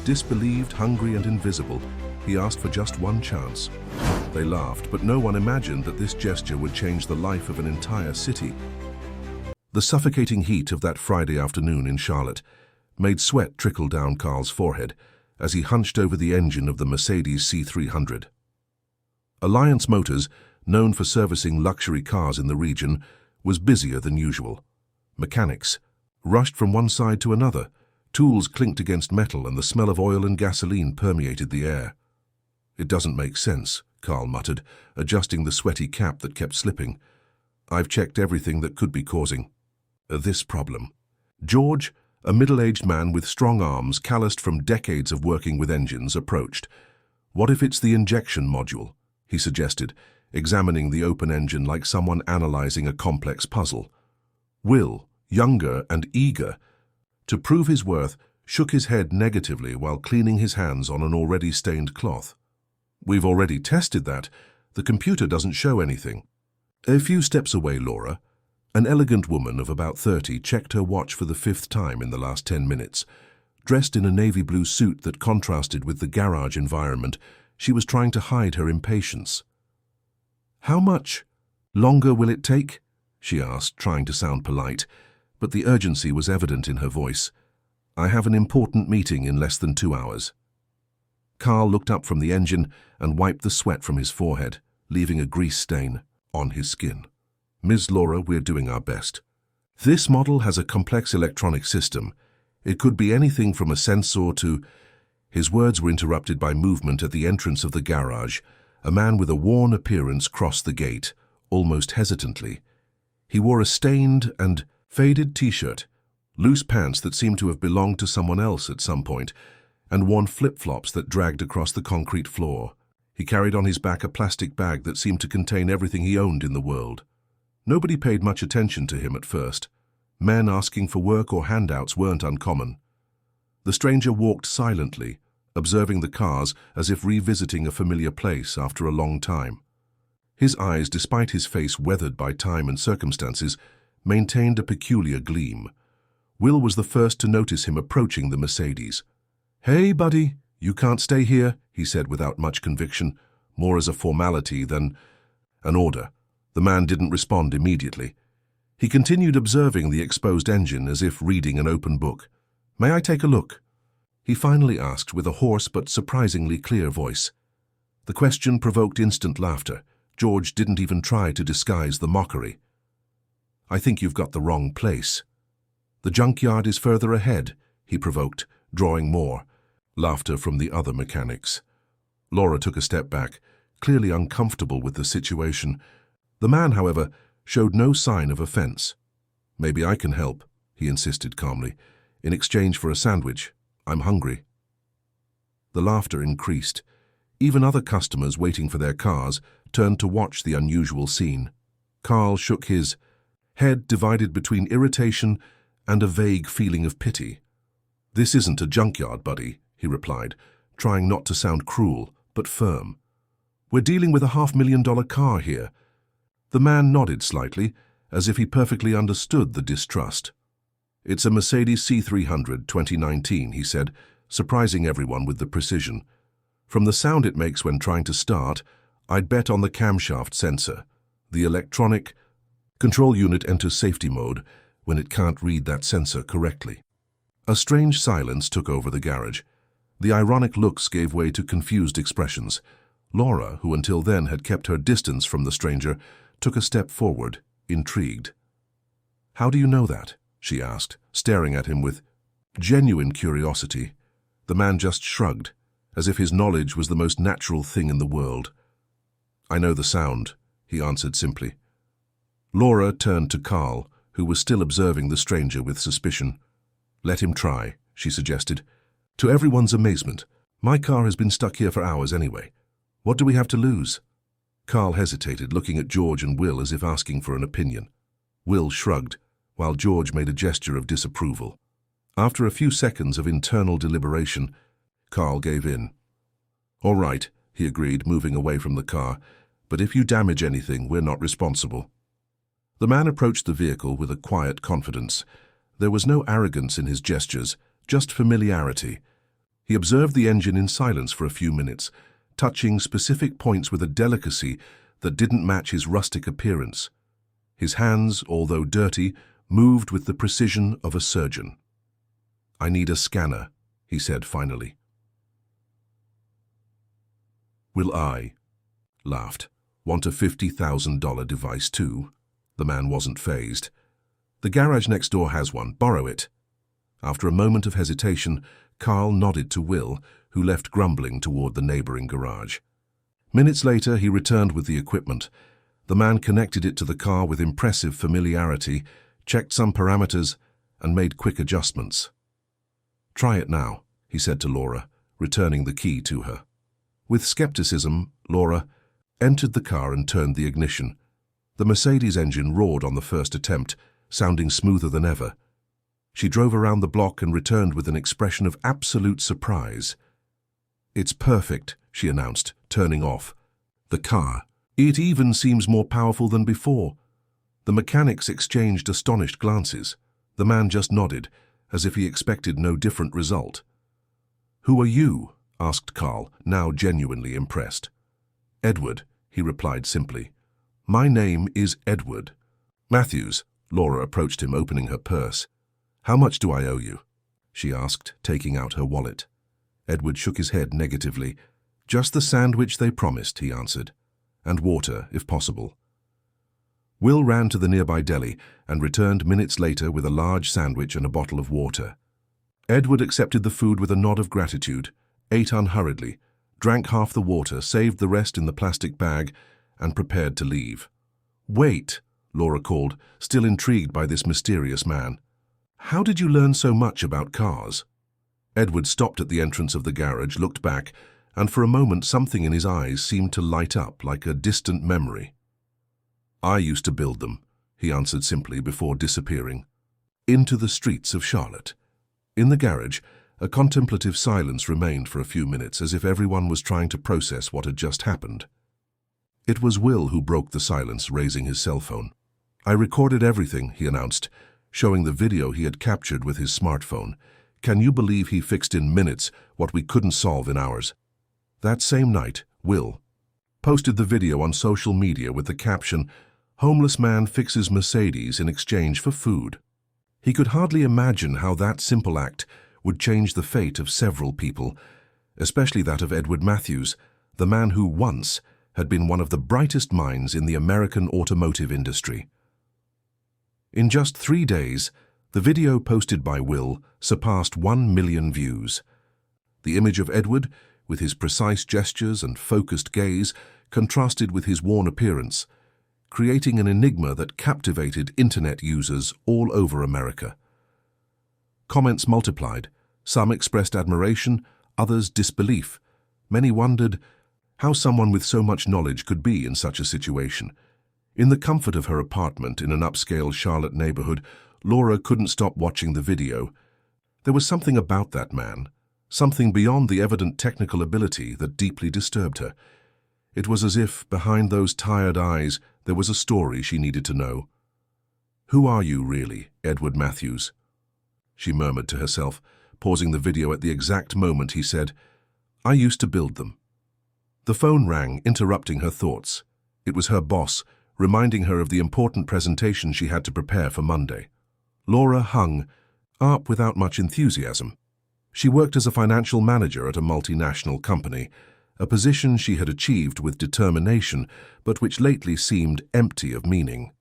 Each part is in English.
Disbelieved, hungry and invisible, he asked for just one chance. They laughed, but no one imagined that this gesture would change the life of an entire city. The suffocating heat of that Friday afternoon in Charlotte made sweat trickle down Carl's forehead as he hunched over the engine of the Mercedes C300. Alliance Motors, known for servicing luxury cars in the region, was busier than usual. Mechanics rushed from one side to another. Tools clinked against metal and the smell of oil and gasoline permeated the air. "It doesn't make sense," Carl muttered, adjusting the sweaty cap that kept slipping. "I've checked everything that could be causing this problem." George, a middle-aged man with strong arms calloused from decades of working with engines, approached. "What if it's the injection module?" he suggested, examining the open engine like someone analyzing a complex puzzle. Will, younger and eager to prove his worth, shook his head negatively while cleaning his hands on an already stained cloth. "We've already tested that. The computer doesn't show anything." A few steps away, Laura, an elegant woman of about 30, checked her watch for the 5th time in the last 10 minutes. Dressed in a navy blue suit that contrasted with the garage environment, she was trying to hide her impatience. "How much longer will it take?" she asked, trying to sound polite, but the urgency was evident in her voice. "I have an important meeting in less than 2 hours." Carl looked up from the engine and wiped the sweat from his forehead, leaving a grease stain on his skin. "Ms. Laura, we're doing our best. This model has a complex electronic system. It could be anything from a sensor to—" His words were interrupted by movement at the entrance of the garage. A man with a worn appearance crossed the gate, almost hesitantly. He wore a stained and faded t-shirt, loose pants that seemed to have belonged to someone else at some point, and worn flip-flops that dragged across the concrete floor. He carried on his back a plastic bag that seemed to contain everything he owned in the world. Nobody paid much attention to him at first. Men asking for work or handouts weren't uncommon. The stranger walked silently, observing the cars as if revisiting a familiar place after a long time. His eyes, despite his face weathered by time and circumstances, maintained a peculiar gleam. Will was the first to notice him approaching the Mercedes. "Hey, buddy, you can't stay here," he said without much conviction, more as a formality than an order. The man didn't respond immediately. He continued observing the exposed engine as if reading an open book. "May I take a look?" he finally asked with a hoarse but surprisingly clear voice. The question provoked instant laughter. George didn't even try to disguise the mockery. "I think you've got the wrong place." "The junkyard is further ahead," he provoked, drawing more. Laughter from the other mechanics. Laura took a step back, clearly uncomfortable with the situation. The man, however, showed no sign of offense. "Maybe I can help," he insisted calmly. "In exchange for a sandwich. I'm hungry." The laughter increased. Even other customers waiting for their cars turned to watch the unusual scene. Carl shook his head, divided between irritation and a vague feeling of pity. "This isn't a junkyard, buddy," he replied, trying not to sound cruel, but firm. "We're dealing with a $500,000 car here." The man nodded slightly, as if he perfectly understood the distrust. "It's a Mercedes C300 2019, he said, surprising everyone with the precision. "From the sound it makes when trying to start, I'd bet on the camshaft sensor. The electronic control unit enters safety mode when it can't read that sensor correctly." A strange silence took over the garage. The ironic looks gave way to confused expressions. Laura, who until then had kept her distance from the stranger, took a step forward, intrigued. "How do you know that?" she asked, staring at him with genuine curiosity. The man just shrugged, as if his knowledge was the most natural thing in the world. "I know the sound," he answered simply. Laura turned to Carl, who was still observing the stranger with suspicion. "Let him try," she suggested. "To everyone's amazement, my car has been stuck here for hours anyway. What do we have to lose?" Carl hesitated, looking at George and Will as if asking for an opinion. Will shrugged, while George made a gesture of disapproval. After a few seconds of internal deliberation, Carl gave in. "All right," he agreed, moving away from the car, "but if you damage anything, we're not responsible." The man approached the vehicle with a quiet confidence. There was no arrogance in his gestures, just familiarity. He observed the engine in silence for a few minutes, touching specific points with a delicacy that didn't match his rustic appearance. His hands, although dirty, moved with the precision of a surgeon. "I need a scanner," he said finally. "Will I?" laughed. "Want a $50,000 device too?" The man wasn't fazed. "The garage next door has one. Borrow it." After a moment of hesitation, Carl nodded to Will, who left grumbling toward the neighboring garage. Minutes later, he returned with the equipment. The man connected it to the car with impressive familiarity, checked some parameters, and made quick adjustments. "Try it now," he said to Laura, returning the key to her. With skepticism, Laura entered the car and turned the ignition. The Mercedes engine roared on the first attempt, sounding smoother than ever. She drove around the block and returned with an expression of absolute surprise. "It's perfect," she announced, turning off the car. "It even seems more powerful than before." The mechanics exchanged astonished glances. The man just nodded, as if he expected no different result. "Who are you?" asked Carl, now genuinely impressed. "Edward," he replied simply. "My name is Edward." "Matthews," Laura approached him, opening her purse. "How much do I owe you?" she asked, taking out her wallet. Edward shook his head negatively. "Just the sandwich they promised," he answered. "And water, if possible." Will ran to the nearby deli and returned minutes later with a large sandwich and a bottle of water. Edward accepted the food with a nod of gratitude, ate unhurriedly, drank half the water, saved the rest in the plastic bag, and prepared to leave. "Wait," Laura called, still intrigued by this mysterious man. "How did you learn so much about cars?" Edward stopped at the entrance of the garage, looked back, and for a moment something in his eyes seemed to light up like a distant memory. "I used to build them," he answered simply before disappearing into the streets of Charlotte. In the garage, a contemplative silence remained for a few minutes, as if everyone was trying to process what had just happened. It was Will who broke the silence, raising his cell phone. "I recorded everything," he announced, showing the video he had captured with his smartphone. "Can you believe he fixed in minutes what we couldn't solve in hours?" That same night, Will posted the video on social media with the caption, "Homeless man fixes Mercedes in exchange for food." He could hardly imagine how that simple act would change the fate of several people, especially that of Edward Matthews, the man who once had been one of the brightest minds in the American automotive industry. In just 3 days, the video posted by Will surpassed 1 million views. The image of Edward, with his precise gestures and focused gaze, contrasted with his worn appearance, creating an enigma that captivated internet users all over America. Comments multiplied. Some expressed admiration, others disbelief. Many wondered how someone with so much knowledge could be in such a situation. In the comfort of her apartment in an upscale Charlotte neighborhood, Laura couldn't stop watching the video. There was something about that man, something beyond the evident technical ability that deeply disturbed her. It was as if, behind those tired eyes, there was a story she needed to know. "Who are you, really, Edward Matthews?" she murmured to herself, pausing the video at the exact moment he said, "I used to build them." The phone rang, interrupting her thoughts. It was her boss, reminding her of the important presentation she had to prepare for Monday. Laura hung up without much enthusiasm. She worked as a financial manager at a multinational company, a position she had achieved with determination, but which lately seemed empty of meaning.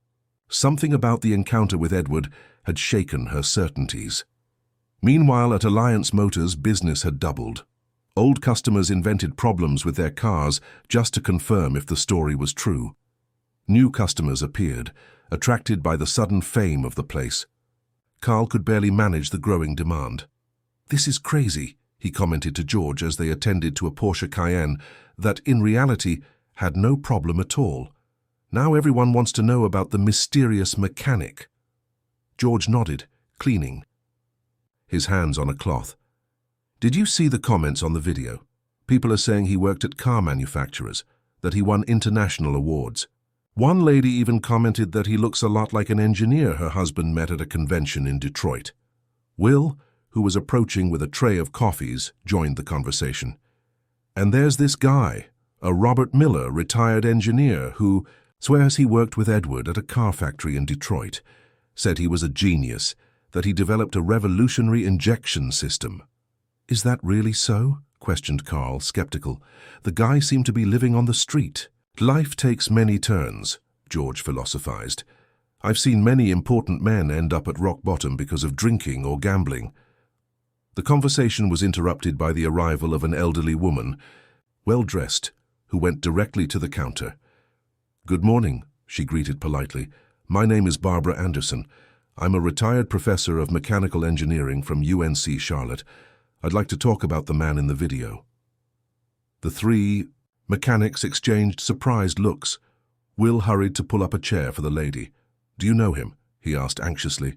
Something about the encounter with Edward had shaken her certainties. Meanwhile, at Alliance Motors, business had doubled. Old customers invented problems with their cars just to confirm if the story was true. New customers appeared, attracted by the sudden fame of the place. Carl could barely manage the growing demand. "This is crazy," he commented to George as they attended to a Porsche Cayenne that, in reality, had no problem at all. "Now everyone wants to know about the mysterious mechanic." George nodded, cleaning his hands on a cloth. "Did you see the comments on the video? People are saying he worked at car manufacturers, that he won international awards. One lady even commented that he looks a lot like an engineer her husband met at a convention in Detroit." Will, who was approaching with a tray of coffees, joined the conversation. "And there's this guy, a Robert Miller, retired engineer, who swears he worked with Edward at a car factory in Detroit, said he was a genius, that he developed a revolutionary injection system." "Is that really so?" questioned Carl, skeptical. "The guy seemed to be living on the street." "Life takes many turns," George philosophized. "I've seen many important men end up at rock bottom because of drinking or gambling." The conversation was interrupted by the arrival of an elderly woman, well-dressed, who went directly to the counter. "Good morning," she greeted politely. "My name is Barbara Anderson. I'm a retired professor of mechanical engineering from UNC Charlotte. I'd like to talk about the man in the video." The three mechanics exchanged surprised looks. Will hurried to pull up a chair for the lady. "Do you know him?" he asked anxiously.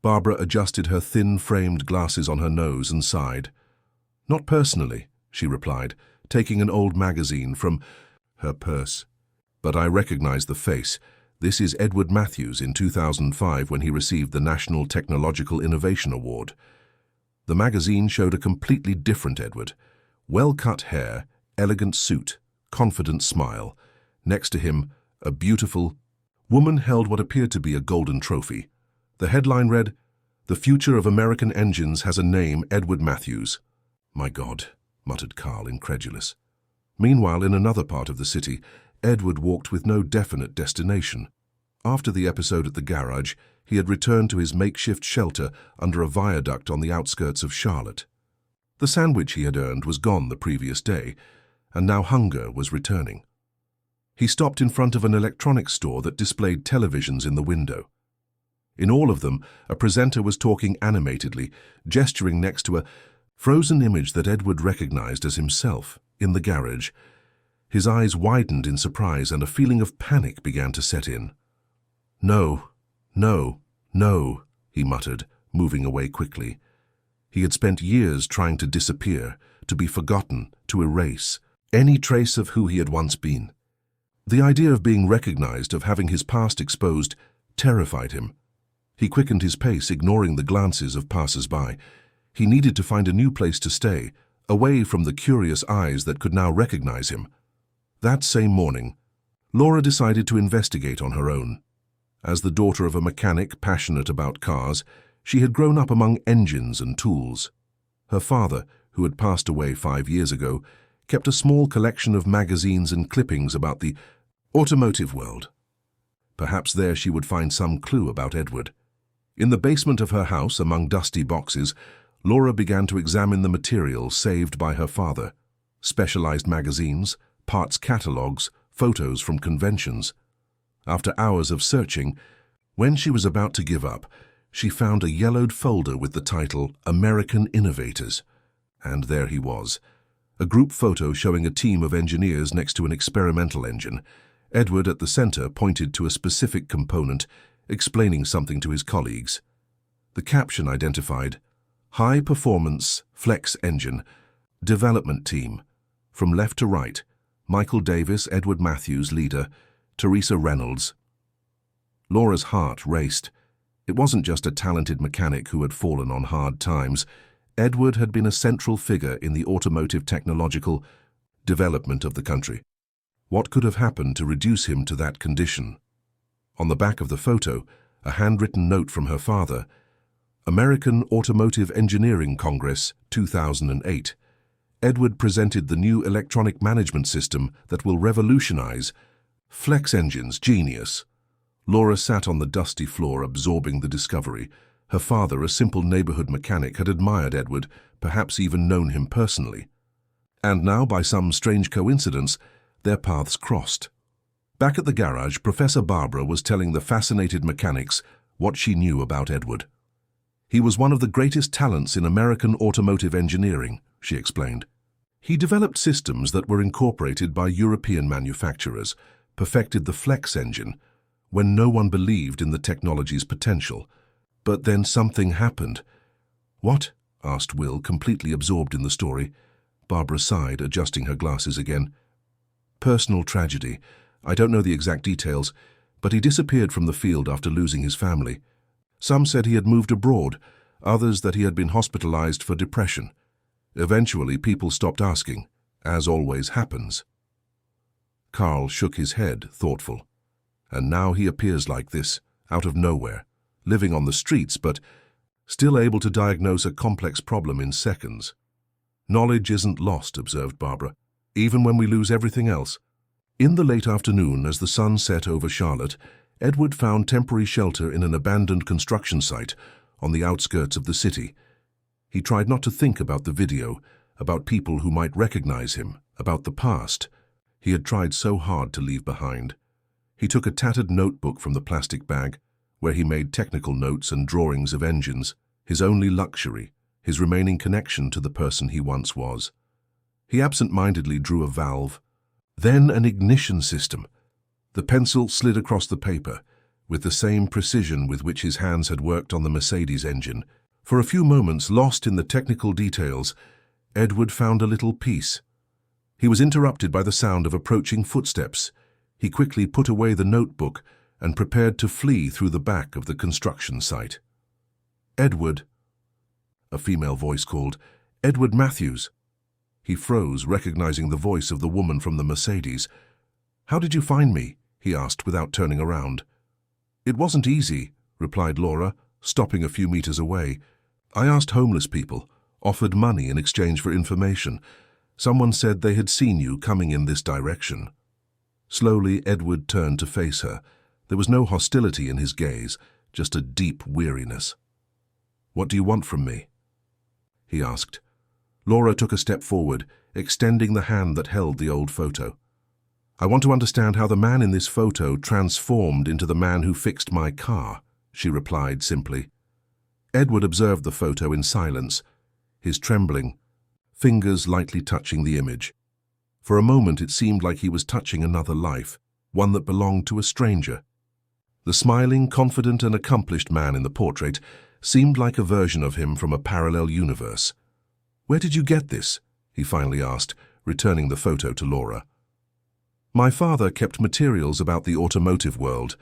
Barbara adjusted her thin-framed glasses on her nose and sighed. "Not personally," she replied, taking an old magazine from her purse. "But I recognize the face. This is Edward Matthews in 2005 when he received the National Technological Innovation Award." The magazine showed a completely different Edward. Well-cut hair, elegant suit, confident smile. Next to him, a beautiful woman held what appeared to be a golden trophy. The headline read, "The future of American engines has a name, Edward Matthews." "My God," muttered Carl, incredulous. Meanwhile, in another part of the city, Edward walked with no definite destination. After the episode at the garage, he had returned to his makeshift shelter under a viaduct on the outskirts of Charlotte. The sandwich he had earned was gone the previous day, and now hunger was returning. He stopped in front of an electronics store that displayed televisions in the window. In all of them, a presenter was talking animatedly, gesturing next to a frozen image that Edward recognized as himself in the garage. His eyes widened in surprise and a feeling of panic began to set in. "No, no, no," he muttered, moving away quickly. He had spent years trying to disappear, to be forgotten, to erase any trace of who he had once been. The idea of being recognized, of having his past exposed, terrified him. He quickened his pace, ignoring the glances of passers-by. He needed to find a new place to stay, away from the curious eyes that could now recognize him. That same morning, Laura decided to investigate on her own. As the daughter of a mechanic passionate about cars, she had grown up among engines and tools. Her father, who had passed away 5 years ago, kept a small collection of magazines and clippings about the automotive world. Perhaps there she would find some clue about Edward. In the basement of her house, among dusty boxes, Laura began to examine the materials saved by her father. Specialized magazines, parts catalogs, photos from conventions. After hours of searching, when she was about to give up, she found a yellowed folder with the title American Innovators. And there he was, a group photo showing a team of engineers next to an experimental engine. Edward at the center pointed to a specific component, explaining something to his colleagues. The caption identified, "High Performance Flex Engine, Development Team." From left to right, Michael Davis, Edward Matthews, leader, Teresa Reynolds. Laura's heart raced. It wasn't just a talented mechanic who had fallen on hard times. Edward had been a central figure in the automotive technological development of the country. What could have happened to reduce him to that condition? On the back of the photo, a handwritten note from her father, American Automotive Engineering Congress, 2008. Edward presented the new electronic management system that will revolutionize flex engines. Genius. Laura sat on the dusty floor absorbing the discovery. Her father, a simple neighborhood mechanic, had admired Edward, perhaps even known him personally. And now, by some strange coincidence, their paths crossed. Back at the garage, Professor Barbara was telling the fascinated mechanics what she knew about Edward. He was one of the greatest talents in American automotive engineering, she explained. He developed systems that were incorporated by European manufacturers, perfected the flex engine, when no one believed in the technology's potential. But then something happened. "What?" asked Will, completely absorbed in the story. Barbara sighed, adjusting her glasses again. "Personal tragedy. I don't know the exact details, but he disappeared from the field after losing his family. Some said he had moved abroad. others that he had been hospitalized for depression. Eventually, people stopped asking, as always happens. Carl shook his head, thoughtful. And now he appears like this, out of nowhere, living on the streets, but still able to diagnose a complex problem in seconds. Knowledge isn't lost, observed Barbara, even when we lose everything else. In the late afternoon, as the sun set over Charlotte, Edward found temporary shelter in an abandoned construction site on the outskirts of the city. He tried not to think about the video, about people who might recognize him, about the past he had tried so hard to leave behind. He took a tattered notebook from the plastic bag, where he made technical notes and drawings of engines, his only luxury, his remaining connection to the person he once was. He absent-mindedly drew a valve, then an ignition system. The pencil slid across the paper, with the same precision with which his hands had worked on the Mercedes engine. For a few moments, lost in the technical details, Edward found a little peace. He was interrupted by the sound of approaching footsteps. He quickly put away the notebook and prepared to flee through the back of the construction site. "Edward," a female voice called. "Edward Matthews." He froze, recognizing the voice of the woman from the Mercedes. "How did you find me?" he asked without turning around. "It wasn't easy," replied Laura, stopping a few meters away. "I asked homeless people, offered money in exchange for information. Someone said they had seen you coming in this direction." Slowly, Edward turned to face her. There was no hostility in his gaze, just a deep weariness. "What do you want from me?" he asked. Laura took a step forward, extending the hand that held the old photo. "I want to understand how the man in this photo transformed into the man who fixed my car," she replied simply. Edward observed the photo in silence, his trembling, fingers lightly touching the image. For a moment it seemed like he was touching another life, one that belonged to a stranger. The smiling, confident and accomplished man in the portrait seemed like a version of him from a parallel universe. "Where did you get this?" he finally asked, returning the photo to Laura. "My father kept materials about the automotive world.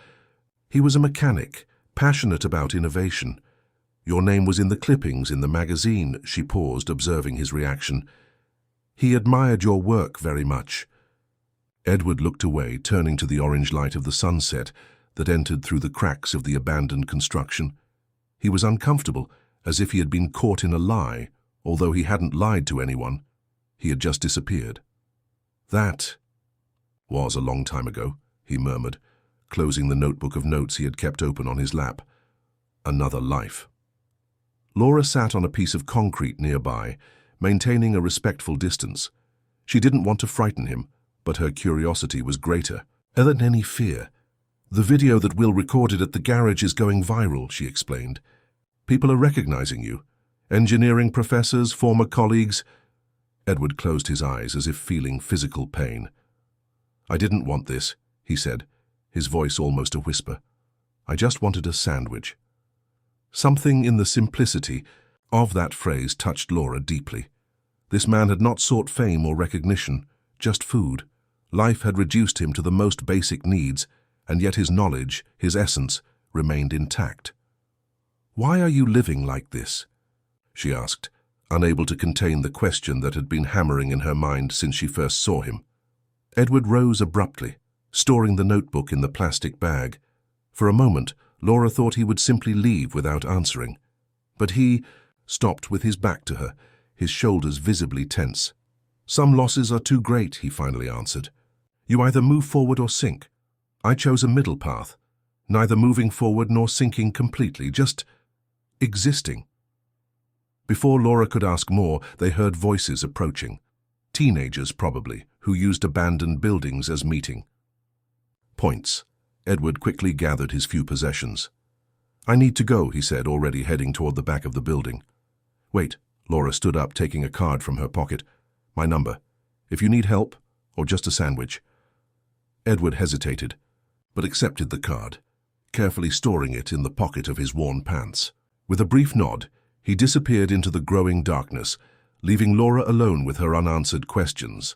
He was a mechanic, passionate about innovation. Your name was in the clippings in the magazine," she paused, observing his reaction. "He admired your work very much." Edward looked away, turning to the orange light of the sunset that entered through the cracks of the abandoned construction. He was uncomfortable, as if he had been caught in a lie, although he hadn't lied to anyone. He had just disappeared. "That was a long time ago," he murmured, closing the notebook of notes he had kept open on his lap. "Another life." Laura sat on a piece of concrete nearby, maintaining a respectful distance. She didn't want to frighten him, but her curiosity was greater than any fear. "The video that Will recorded at the garage is going viral," she explained. "People are recognizing you. Engineering professors, former colleagues." Edward closed his eyes as if feeling physical pain. "I didn't want this," he said, his voice almost a whisper. "I just wanted a sandwich." Something in the simplicity of that phrase touched Laura deeply. This man had not sought fame or recognition, just food. Life had reduced him to the most basic needs, and yet his knowledge, his essence, remained intact. "Why are you living like this?" she asked, unable to contain the question that had been hammering in her mind since she first saw him. Edward rose abruptly, storing the notebook in the plastic bag. For a moment, Laura thought he would simply leave without answering. But he stopped with his back to her, his shoulders visibly tense. "Some losses are too great," he finally answered. "You either move forward or sink. I chose a middle path, neither moving forward nor sinking completely, just existing." Before Laura could ask more, they heard voices approaching. Teenagers, probably, who used abandoned buildings as meeting points. Edward quickly gathered his few possessions. "I need to go," he said, already heading toward the back of the building. "Wait," Laura stood up, taking a card from her pocket. "My number. If you need help, or just a sandwich." Edward hesitated, but accepted the card, carefully storing it in the pocket of his worn pants. With a brief nod, he disappeared into the growing darkness, leaving Laura alone with her unanswered questions.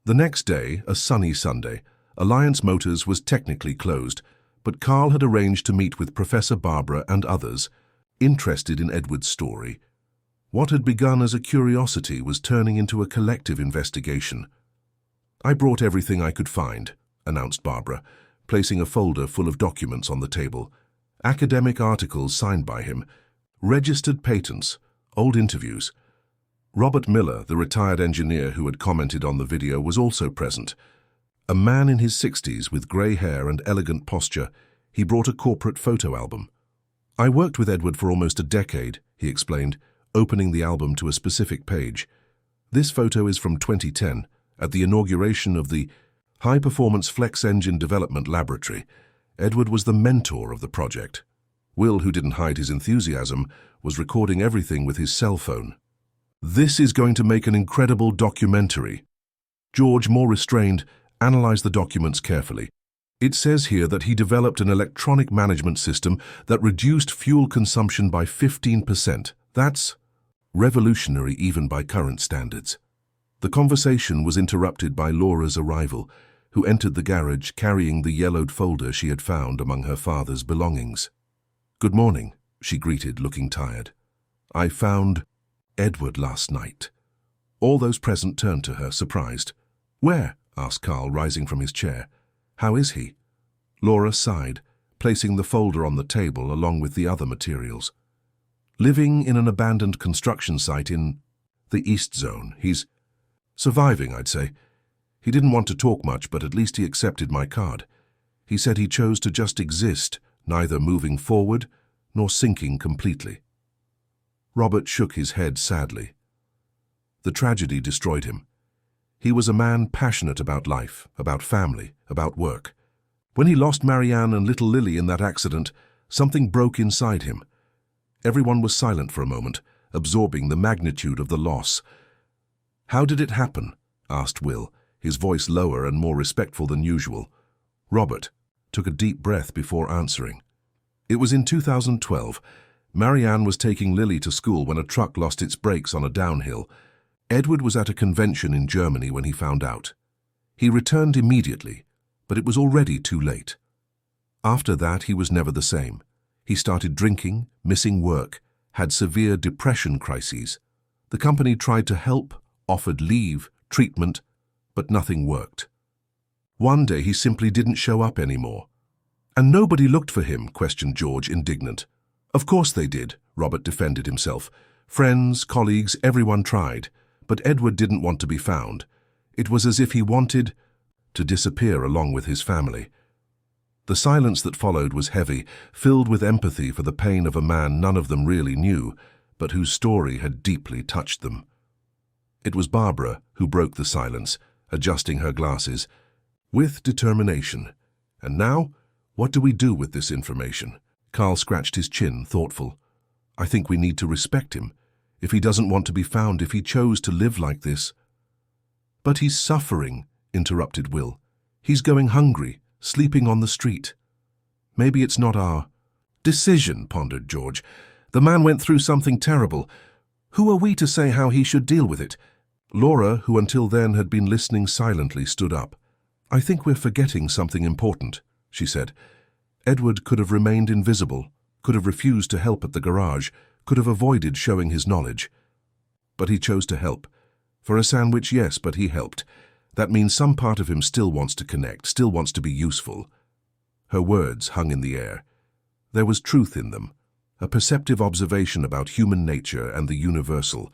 The next day, a sunny Sunday, Alliance Motors was technically closed, but Carl had arranged to meet with Professor Barbara and others. interested in Edward's story. What had begun as a curiosity was turning into a collective investigation. "I brought everything I could find," announced Barbara, placing a folder full of documents on the table. Academic articles signed by him, registered patents, old interviews. Robert Miller, the retired engineer who had commented on the video, was also present. A man in his 60s with grey hair and elegant posture, he brought a corporate photo album. "I worked with Edward for almost a decade," he explained, opening the album to a specific page. "This photo is from 2010, at the inauguration of the High Performance Flex Engine Development Laboratory. Edward was the mentor of the project." Will, who didn't hide his enthusiasm, was recording everything with his cell phone. "This is going to make an incredible documentary." George, more restrained, analyzed the documents carefully. "It says here that he developed an electronic management system that reduced fuel consumption by 15%. That's revolutionary even by current standards." The conversation was interrupted by Laura's arrival, who entered the garage carrying the yellowed folder she had found among her father's belongings. "Good morning," she greeted, looking tired. "I found Edward last night." All those present turned to her, surprised. "Where?" asked Carl, rising from his chair. "How is he?" Laura sighed, placing the folder on the table along with the other materials. "Living in an abandoned construction site in the East Zone. He's surviving, I'd say. He didn't want to talk much, but at least he accepted my card. He said he chose to just exist, neither moving forward nor sinking completely." Robert shook his head sadly. The tragedy destroyed him. He was a man passionate about life, about family, about work. When he lost Marianne and little Lily in that accident, something broke inside him. Everyone was silent for a moment, absorbing the magnitude of the loss. "How did it happen?" asked Will, his voice lower and more respectful than usual. Robert took a deep breath before answering. "It was in 2012. Marianne was taking Lily to school when a truck lost its brakes on a downhill. Edward was at a convention in Germany when he found out. He returned immediately, but it was already too late. After that, he was never the same. He started drinking, missing work, had severe depression crises. The company tried to help, offered leave, treatment, but nothing worked. One day he simply didn't show up anymore." "And nobody looked for him?" questioned George, indignant. "Of course they did," Robert defended himself. "Friends, colleagues, everyone tried. But Edward didn't want to be found. It was as if he wanted to disappear along with his family." The silence that followed was heavy, filled with empathy for the pain of a man none of them really knew, but whose story had deeply touched them. It was Barbara who broke the silence, adjusting her glasses. "With determination. And now, what do we do with this information?" Carl scratched his chin, thoughtful. "I think we need to respect him. If he doesn't want to be found, if he chose to live like this." "But he's suffering," interrupted Will. "He's going hungry, sleeping on the street." "Maybe it's not our decision," pondered George. "The man went through something terrible. Who are we to say how he should deal with it?" Laura, who until then had been listening silently, stood up. "I think we're forgetting something important," she said. "Edward could have remained invisible, could have refused to help at the garage, could have avoided showing his knowledge. But he chose to help. For a sandwich, yes, but he helped. That means some part of him still wants to connect, still wants to be useful." Her words hung in the air. There was truth in them, a perceptive observation about human nature and the universal,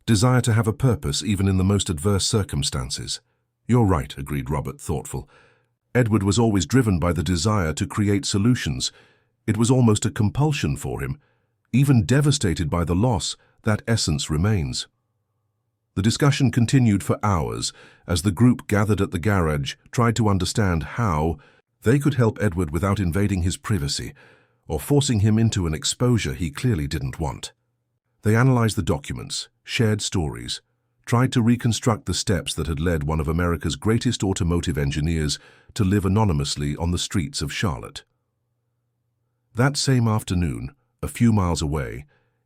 desire to have a purpose even in the most adverse circumstances. "You're right," agreed Robert, thoughtful. "Edward was always driven by the desire to create solutions. It was almost a compulsion for him. Even devastated by the loss, that essence remains." The discussion continued for hours as the group gathered at the garage tried to understand how they could help Edward without invading his privacy or forcing him into an exposure he clearly didn't want. They analyzed the documents, shared stories, tried to reconstruct the steps that had led one of America's greatest automotive engineers to live anonymously on the streets of Charlotte. That same afternoon, a few miles away,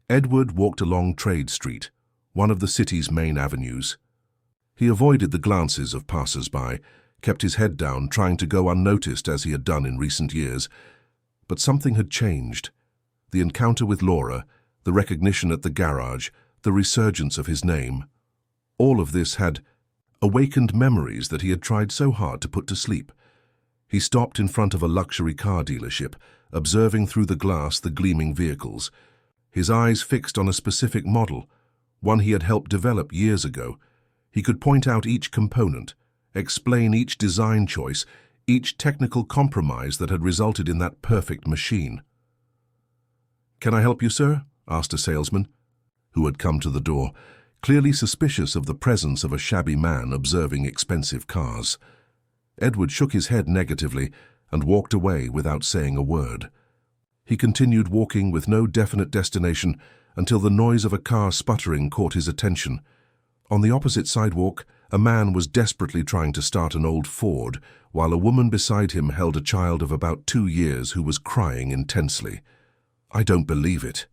Edward walked along Trade Street, one of the city's main avenues. He avoided the glances of passers-by, kept his head down, trying to go unnoticed as he had done in recent years. But something had changed. The encounter with Laura, the recognition at the garage, the resurgence of his name. All of this had awakened memories that he had tried so hard to put to sleep. He stopped in front of a luxury car dealership, observing through the glass the gleaming vehicles. His eyes fixed on a specific model, one he had helped develop years ago. He could point out each component, explain each design choice, each technical compromise that had resulted in that perfect machine. "Can I help you, sir?" asked a salesman, who had come to the door, clearly suspicious of the presence of a shabby man observing expensive cars. Edward shook his head negatively and walked away without saying a word. He continued walking with no definite destination until the noise of a car sputtering caught his attention. On the opposite sidewalk, a man was desperately trying to start an old Ford, while a woman beside him held a child of about 2 years who was crying intensely. "I don't believe it,"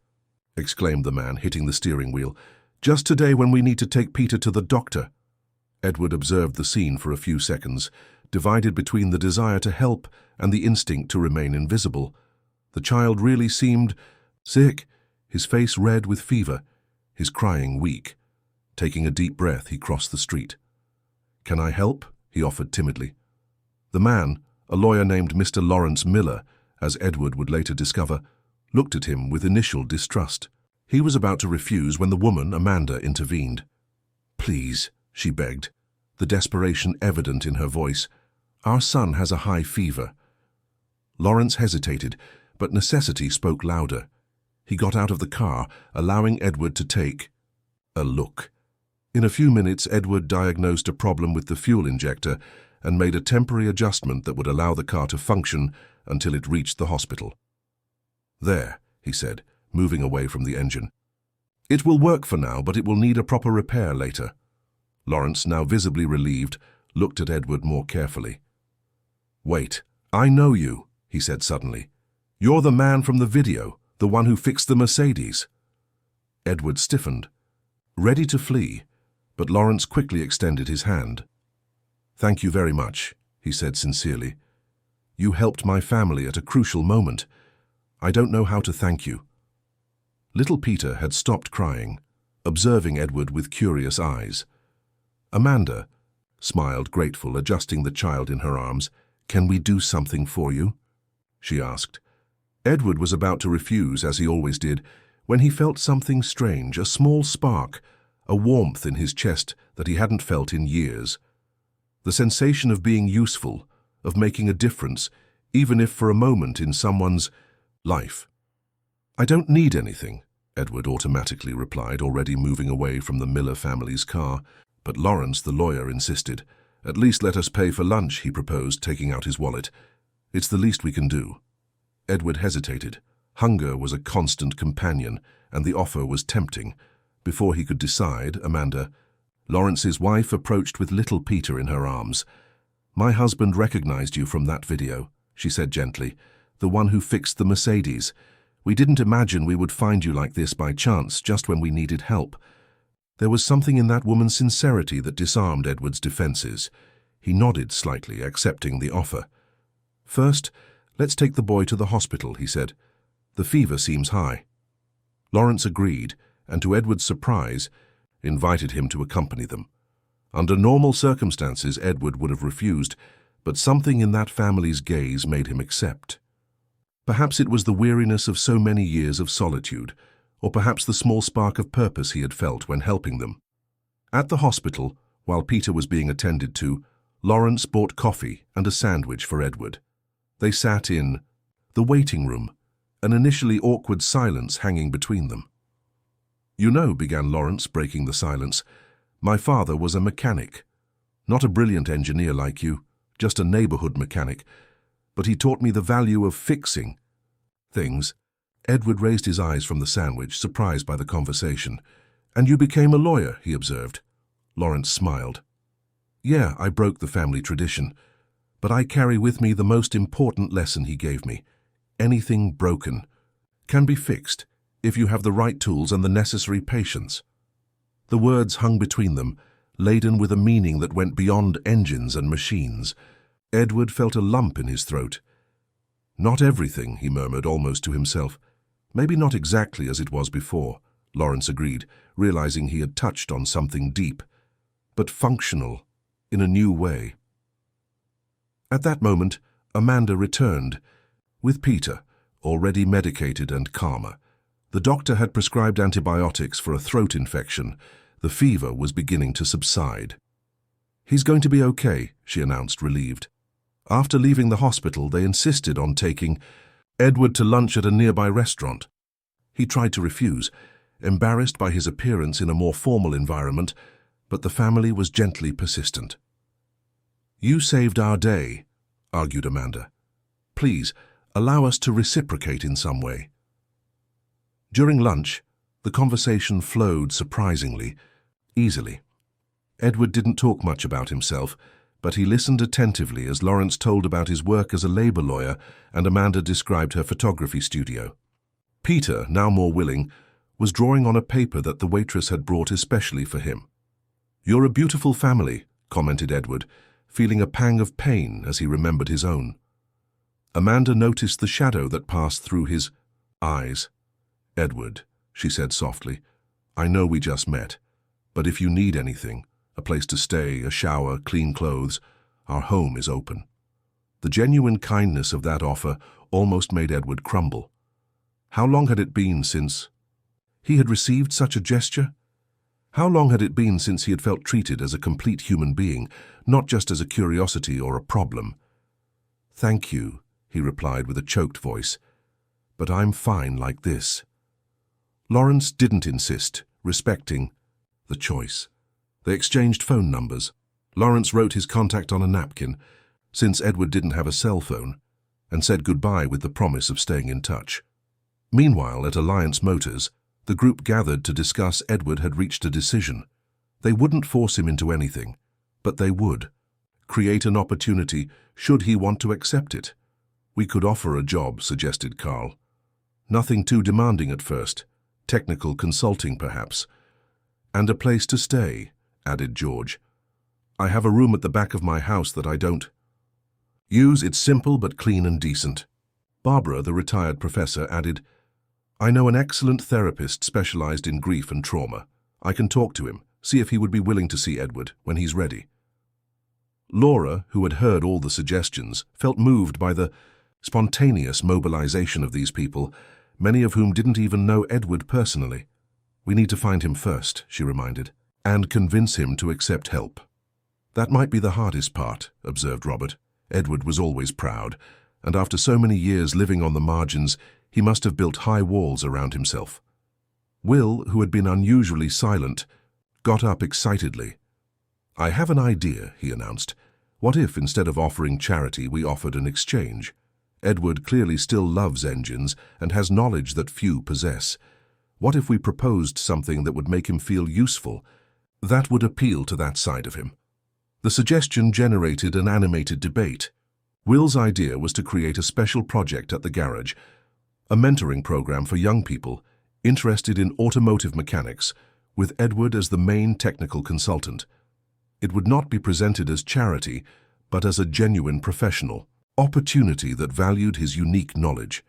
exclaimed the man, hitting the steering wheel. "Just today when we need to take Peter to the doctor." Edward observed the scene for a few seconds, divided between the desire to help and the instinct to remain invisible. The child really seemed sick, his face red with fever, his crying weak. Taking a deep breath, he crossed the street. "Can I help?" he offered timidly. The man, a lawyer named Mr. Lawrence Miller, as Edward would later discover, looked at him with initial distrust. He was about to refuse when the woman, Amanda, intervened. "Please," she begged, the desperation evident in her voice. "Our son has a high fever." Lawrence hesitated, but necessity spoke louder. He got out of the car, allowing Edward to take a look. In a few minutes, Edward diagnosed a problem with the fuel injector and made a temporary adjustment that would allow the car to function until it reached the hospital. "There," he said, moving away from the engine. "It will work for now, but it will need a proper repair later." Lawrence, now visibly relieved, looked at Edward more carefully. "Wait, I know you," he said suddenly. "You're the man from the video, the one who fixed the Mercedes." Edward stiffened, ready to flee, but Lawrence quickly extended his hand. "Thank you very much," he said sincerely. "You helped my family at a crucial moment. I don't know how to thank you." Little Peter had stopped crying, observing Edward with curious eyes. Amanda smiled, grateful, adjusting the child in her arms. "Can we do something for you?" she asked. Edward was about to refuse, as he always did, when he felt something strange, a small spark, a warmth in his chest that he hadn't felt in years. The sensation of being useful, of making a difference, even if for a moment in someone's life. "I don't need anything," Edward automatically replied, already moving away from the Miller family's car. But Lawrence, the lawyer, insisted. "At least let us pay for lunch," he proposed, taking out his wallet. "It's the least we can do." Edward hesitated. Hunger was a constant companion, and the offer was tempting. Before he could decide, Lawrence's wife approached with little Peter in her arms. "My husband recognized you from that video," she said gently, "the one who fixed the Mercedes. We didn't imagine we would find you like this by chance, just when we needed help." There was something in that woman's sincerity that disarmed Edward's defenses. He nodded slightly, accepting the offer. "First, let's take the boy to the hospital," he said. "The fever seems high." Lawrence agreed, and to Edward's surprise, invited him to accompany them. Under normal circumstances, Edward would have refused, but something in that family's gaze made him accept. Perhaps it was the weariness of so many years of solitude, or perhaps the small spark of purpose he had felt when helping them. At the hospital, while Peter was being attended to, Lawrence bought coffee and a sandwich for Edward. They sat in the waiting room, an initially awkward silence hanging between them. "You know," began Lawrence, breaking the silence, "my father was a mechanic. Not a brilliant engineer like you, just a neighborhood mechanic. But he taught me the value of fixing things." Edward raised his eyes from the sandwich, surprised by the conversation. "And you became a lawyer," he observed. Lawrence smiled. "Yeah, I broke the family tradition. But I carry with me the most important lesson he gave me. Anything broken can be fixed if you have the right tools and the necessary patience." The words hung between them, laden with a meaning that went beyond engines and machines. Edward felt a lump in his throat. "Not everything," he murmured almost to himself. Maybe not exactly as it was before, Lawrence agreed, realizing he had touched on something deep, but functional, in a new way. At that moment, Amanda returned, with Peter, already medicated and calmer. The doctor had prescribed antibiotics for a throat infection. The fever was beginning to subside. "He's going to be okay," she announced, relieved. After leaving the hospital, they insisted on taking Edward to lunch at a nearby restaurant. He tried to refuse, embarrassed by his appearance in a more formal environment, but the family was gently persistent. "You saved our day," argued Amanda. "Please, allow us to reciprocate in some way." During lunch, the conversation flowed surprisingly, easily. Edward didn't talk much about himself, but he listened attentively as Lawrence told about his work as a labor lawyer and Amanda described her photography studio. Peter, now more willing, was drawing on a paper that the waitress had brought especially for him. "You're a beautiful family," commented Edward, feeling a pang of pain as he remembered his own. Amanda noticed the shadow that passed through his eyes. "Edward," she said softly, "I know we just met, but if you need anything, a place to stay, a shower, clean clothes, our home is open." The genuine kindness of that offer almost made Edward crumble. How long had it been since he had received such a gesture? How long had it been since he had felt treated as a complete human being, not just as a curiosity or a problem? "Thank you," he replied with a choked voice, "but I'm fine like this." Lawrence didn't insist, respecting the choice. They exchanged phone numbers. Lawrence wrote his contact on a napkin, since Edward didn't have a cell phone, and said goodbye with the promise of staying in touch. Meanwhile, at Alliance Motors, the group gathered to discuss. Edward had reached a decision. They wouldn't force him into anything, but they would create an opportunity should he want to accept it. "We could offer a job," suggested Carl. "Nothing too demanding at first. Technical consulting, perhaps. And a place to stay," added George. "I have a room at the back of my house that I don't use. It's simple but clean and decent." Barbara, the retired professor, added, "I know an excellent therapist specialized in grief and trauma. I can talk to him, see if he would be willing to see Edward when he's ready." Laura, who had heard all the suggestions, felt moved by the spontaneous mobilization of these people, many of whom didn't even know Edward personally. "We need to find him first," she reminded, "and convince him to accept help." "That might be the hardest part," observed Robert. Edward was always proud, and after so many years living on the margins, he must have built high walls around himself. Will, who had been unusually silent, got up excitedly. "I have an idea," he announced. "What if, instead of offering charity, we offered an exchange? Edward clearly still loves engines and has knowledge that few possess. What if we proposed something that would make him feel useful, that would appeal to that side of him?" The suggestion generated an animated debate. Will's idea was to create a special project at the garage, a mentoring program for young people interested in automotive mechanics, with Edward as the main technical consultant. It would not be presented as charity, but as a genuine professional opportunity that valued his unique knowledge.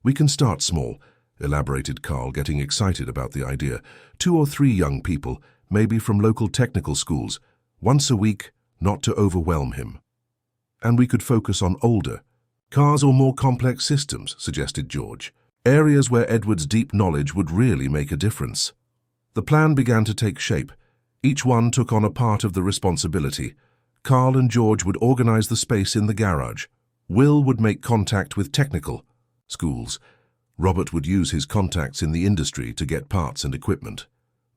"We can start small," elaborated Carl, getting excited about the idea. 2 or 3 young people, maybe from local technical schools, once a week, not to overwhelm him. "And we could focus on older cars or more complex systems," suggested George. "Areas where Edward's deep knowledge would really make a difference." The plan began to take shape. Each one took on a part of the responsibility. Carl and George would organize the space in the garage. Will would make contact with technical schools. Robert would use his contacts in the industry to get parts and equipment.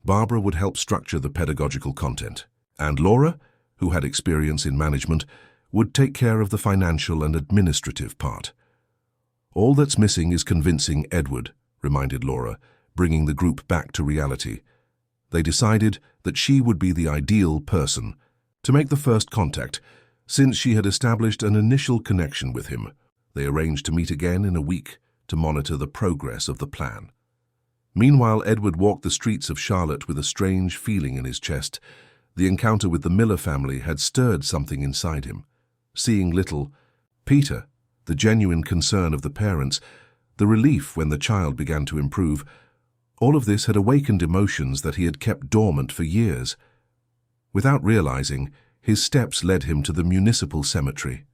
Barbara would help structure the pedagogical content. And Laura, who had experience in management, would take care of the financial and administrative part. "All that's missing is convincing Edward," reminded Laura, bringing the group back to reality. They decided that she would be the ideal person to make the first contact, since she had established an initial connection with him. They arranged to meet again in a week to monitor the progress of the plan. Meanwhile, Edward walked the streets of Charlotte with a strange feeling in his chest. The encounter with the Miller family had stirred something inside him. Seeing little Peter, the genuine concern of the parents, the relief when the child began to improve. All of this had awakened emotions that he had kept dormant for years. Without realizing, his steps led him to the municipal cemetery.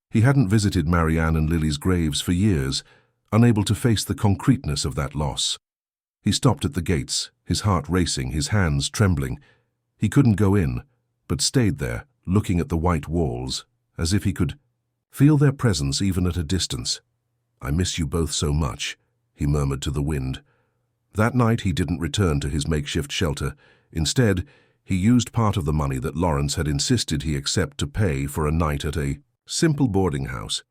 He hadn't visited Marianne and Lily's graves for years, unable to face the concreteness of that loss. He stopped at the gates, his heart racing, his hands trembling. He couldn't go in, but stayed there, looking at the white walls, as if he could feel their presence even at a distance. "I miss you both so much," he murmured to the wind. That night he didn't return to his makeshift shelter. Instead, he used part of the money that Lawrence had insisted he accept to pay for a night at a simple boarding house.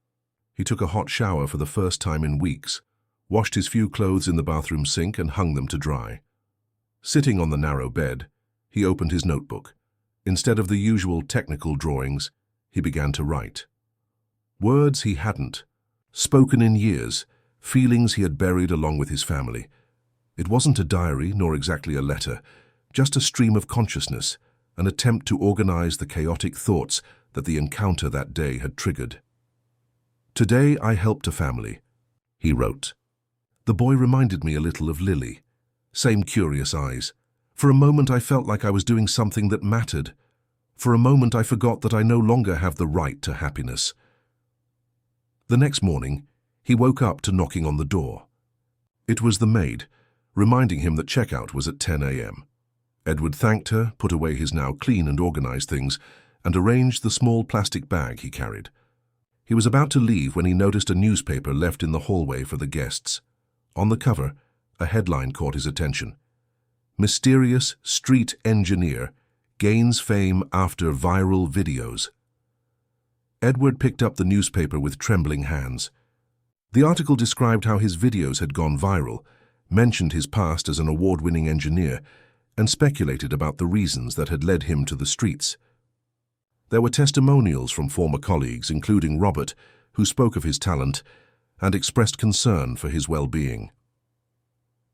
He took a hot shower for the first time in weeks, washed his few clothes in the bathroom sink and hung them to dry. Sitting on the narrow bed, he opened his notebook. Instead of the usual technical drawings, he began to write. Words he hadn't spoken in years, feelings he had buried along with his family. It wasn't a diary, nor exactly a letter, just a stream of consciousness, an attempt to organize the chaotic thoughts that the encounter that day had triggered. "Today I helped a family," he wrote. "The boy reminded me a little of Lily. Same curious eyes. For a moment I felt like I was doing something that mattered. For a moment I forgot that I no longer have the right to happiness." The next morning, he woke up to knocking on the door. It was the maid, reminding him that checkout was at 10 a.m. Edward thanked her, put away his now clean and organized things, and arranged the small plastic bag he carried. He was about to leave when he noticed a newspaper left in the hallway for the guests. On the cover, a headline caught his attention. "Mysterious Street Engineer Gains Fame After Viral Videos." Edward picked up the newspaper with trembling hands. The article described how his videos had gone viral, mentioned his past as an award-winning engineer, and speculated about the reasons that had led him to the streets. There were testimonials from former colleagues, including Robert, who spoke of his talent and expressed concern for his well-being.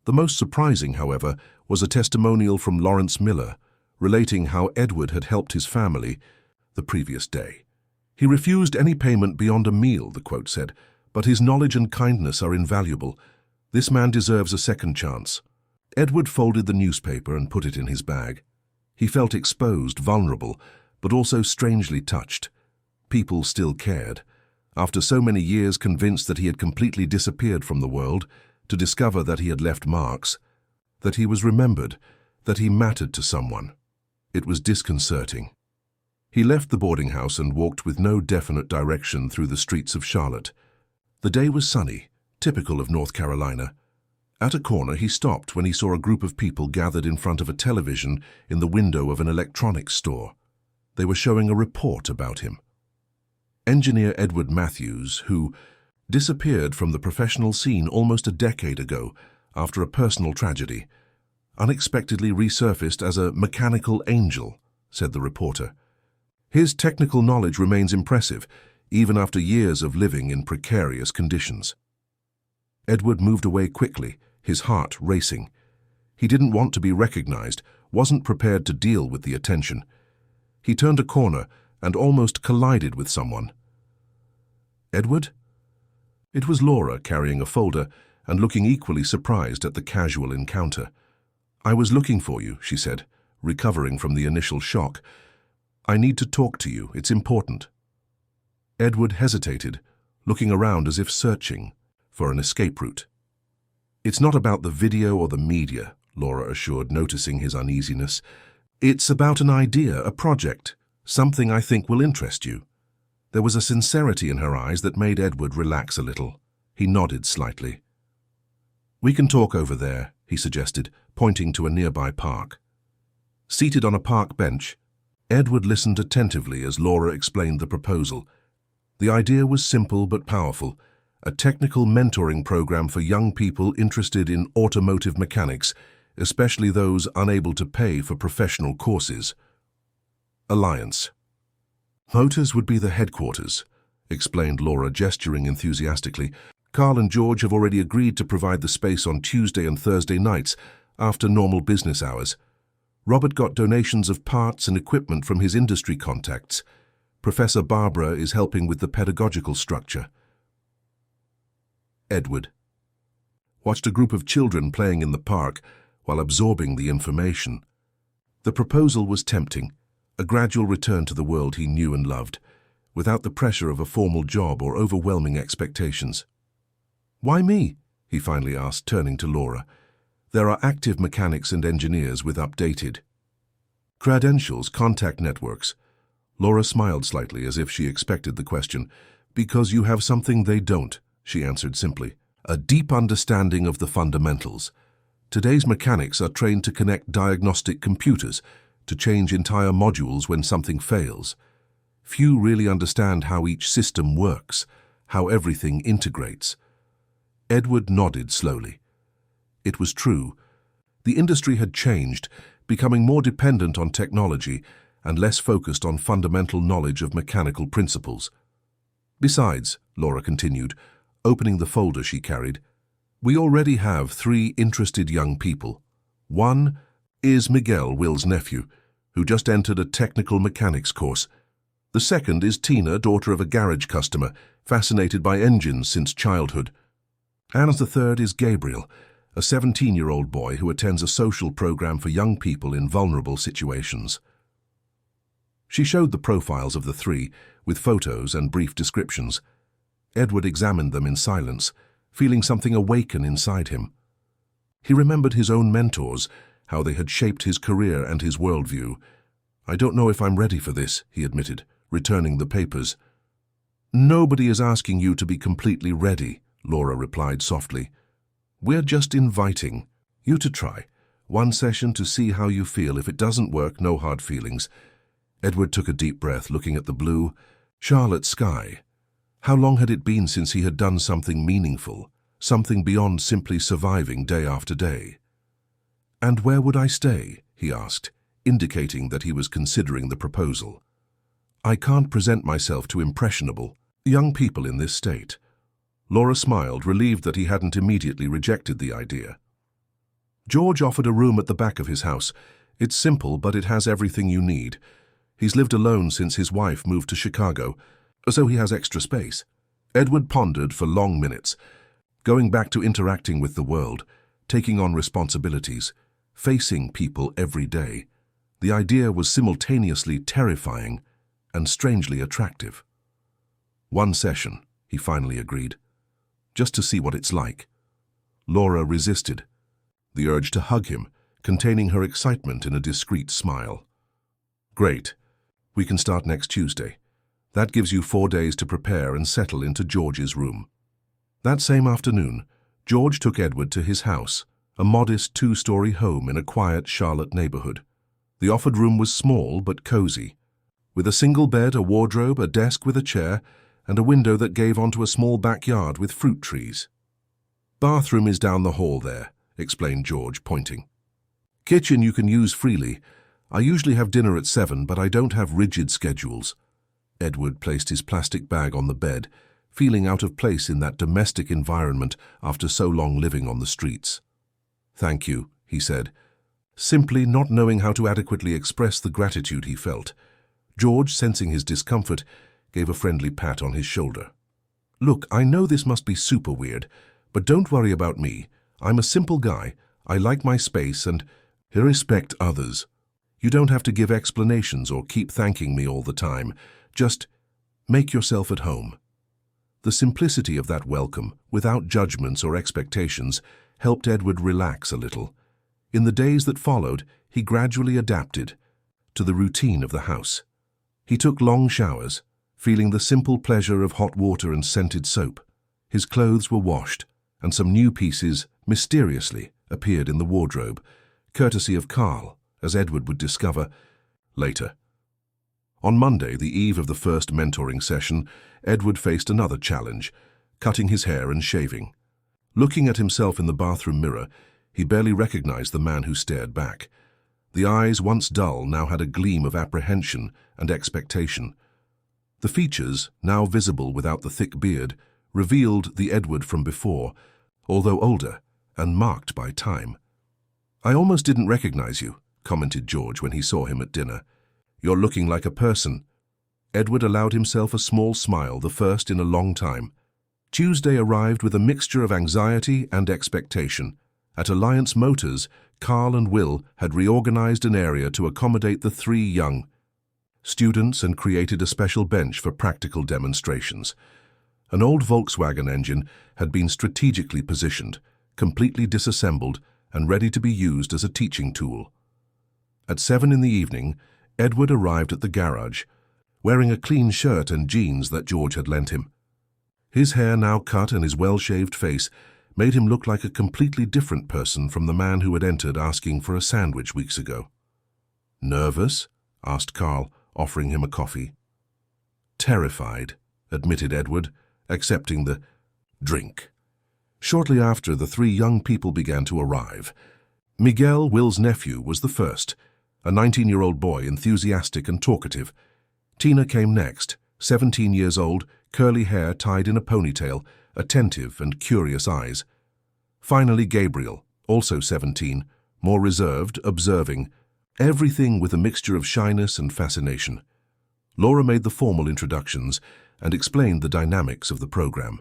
The most surprising, however, was a testimonial from Lawrence Miller, relating how Edward had helped his family the previous day. "He refused any payment beyond a meal," the quote said, "but his knowledge and kindness are invaluable. This man deserves a second chance." Edward folded the newspaper and put it in his bag. He felt exposed, vulnerable, but also strangely touched. People still cared. After so many years convinced that he had completely disappeared from the world, to discover that he had left marks, that he was remembered, that he mattered to someone. It was disconcerting. He left the boarding house and walked with no definite direction through the streets of Charlotte. The day was sunny, typical of North Carolina. At a corner, he stopped when he saw a group of people gathered in front of a television in the window of an electronics store. They were showing a report about him. Engineer Edward Matthews, who disappeared from the professional scene almost a decade ago after a personal tragedy, unexpectedly resurfaced as a mechanical angel, said the reporter. His technical knowledge remains impressive, even after years of living in precarious conditions. Edward moved away quickly, his heart racing. He didn't want to be recognized, wasn't prepared to deal with the attention. He turned a corner and almost collided with someone. "Edward?" It was Laura, carrying a folder and looking equally surprised at the casual encounter. "I was looking for you," she said, recovering from the initial shock. "I need to talk to you. It's important." Edward hesitated, looking around as if searching for an escape route. "It's not about the video or the media," Laura assured, noticing his uneasiness. "It's about an idea, a project, something I think will interest you." There was a sincerity in her eyes that made Edward relax a little. He nodded slightly. "We can talk over there," he suggested, pointing to a nearby park. Seated on a park bench, Edward listened attentively as Laura explained the proposal. The idea was simple but powerful, a technical mentoring program for young people interested in automotive mechanics, especially those unable to pay for professional courses. Alliance. "Motors would be the headquarters," explained Laura, gesturing enthusiastically. "Carl and George have already agreed to provide the space on Tuesday and Thursday nights, after normal business hours. Robert got donations of parts and equipment from his industry contacts. Professor Barbara is helping with the pedagogical structure." Edward, watched a group of children playing in the park while absorbing the information. The proposal was tempting, a gradual return to the world he knew and loved, without the pressure of a formal job or overwhelming expectations. "Why me?" he finally asked, turning to Laura. "There are active mechanics and engineers with updated credentials, contact networks." Laura smiled slightly as if she expected the question. "Because you have something they don't," she answered simply. "A deep understanding of the fundamentals. Today's mechanics are trained to connect diagnostic computers, to change entire modules when something fails. Few really understand how each system works, how everything integrates." Edward nodded slowly. It was true. The industry had changed, becoming more dependent on technology and less focused on fundamental knowledge of mechanical principles. "Besides," Laura continued, opening the folder she carried, "we already have 3 interested young people. One is Miguel, Will's nephew, who just entered a technical mechanics course. The second is Tina, daughter of a garage customer, fascinated by engines since childhood. And the third is Gabriel, a 17-year-old boy who attends a social program for young people in vulnerable situations." She showed the profiles of the 3, with photos and brief descriptions. Edward examined them in silence, feeling something awaken inside him. He remembered his own mentors, how they had shaped his career and his worldview. "I don't know if I'm ready for this," he admitted, returning the papers. "Nobody is asking you to be completely ready," Laura replied softly. "We're just inviting you to try. 1 session to see how you feel. If it doesn't work, no hard feelings." Edward took a deep breath, looking at the blue, Charlotte sky. How long had it been since he had done something meaningful, something beyond simply surviving day after day? "And where would I stay?" he asked, indicating that he was considering the proposal. "I can't present myself to impressionable young people in this state." Laura smiled, relieved that he hadn't immediately rejected the idea. "George offered a room at the back of his house. It's simple, but it has everything you need. He's lived alone since his wife moved to Chicago, so he has extra space." Edward pondered for long minutes, going back to interacting with the world, taking on responsibilities, facing people every day. The idea was simultaneously terrifying and strangely attractive. 1 session, he finally agreed, just to see what it's like. Laura resisted, the urge to hug him, containing her excitement in a discreet smile. "Great. We can start next Tuesday. That gives you 4 days to prepare and settle into George's room." That same afternoon, George took Edward to his house, a modest 2-story home in a quiet Charlotte neighborhood. The offered room was small but cozy, with a single bed, a wardrobe, a desk with a chair, and a window that gave onto a small backyard with fruit trees. "Bathroom is down the hall there," explained George, pointing. "Kitchen you can use freely. I usually have dinner at 7, but I don't have rigid schedules." Edward placed his plastic bag on the bed, feeling out of place in that domestic environment after so long living on the streets. "Thank you," he said, simply not knowing how to adequately express the gratitude he felt. George, sensing his discomfort, gave a friendly pat on his shoulder. "Look, I know this must be super weird, but don't worry about me. I'm a simple guy. I like my space and respect others. You don't have to give explanations or keep thanking me all the time. Just make yourself at home." The simplicity of that welcome, without judgments or expectations, helped Edward relax a little. In the days that followed, he gradually adapted to the routine of the house. He took long showers, feeling the simple pleasure of hot water and scented soap. His clothes were washed, and some new pieces, mysteriously, appeared in the wardrobe, courtesy of Carl, as Edward would discover later. On Monday, the eve of the first mentoring session, Edward faced another challenge, cutting his hair and shaving. Looking at himself in the bathroom mirror, he barely recognized the man who stared back. The eyes, once dull, now had a gleam of apprehension and expectation. The features, now visible without the thick beard, revealed the Edward from before, although older and marked by time. "I almost didn't recognize you," commented George when he saw him at dinner. "You're looking like a person." Edward allowed himself a small smile, the first in a long time. Tuesday arrived with a mixture of anxiety and expectation. At Alliance Motors, Carl and Will had reorganized an area to accommodate the 3 young students and created a special bench for practical demonstrations. An old Volkswagen engine had been strategically positioned, completely disassembled, and ready to be used as a teaching tool. At 7 in the evening, Edward arrived at the garage, wearing a clean shirt and jeans that George had lent him. His hair now cut and his well-shaved face made him look like a completely different person from the man who had entered asking for a sandwich weeks ago. "Nervous?" asked Carl, offering him a coffee. "Terrified," admitted Edward, accepting the drink. Shortly after, the 3 young people began to arrive. Miguel, Will's nephew, was the first, a 19-year-old boy, enthusiastic and talkative. Tina came next, 17 years old, curly hair tied in a ponytail, attentive and curious eyes. Finally, Gabriel, also 17, more reserved, observing, everything with a mixture of shyness and fascination. Laura made the formal introductions and explained the dynamics of the program.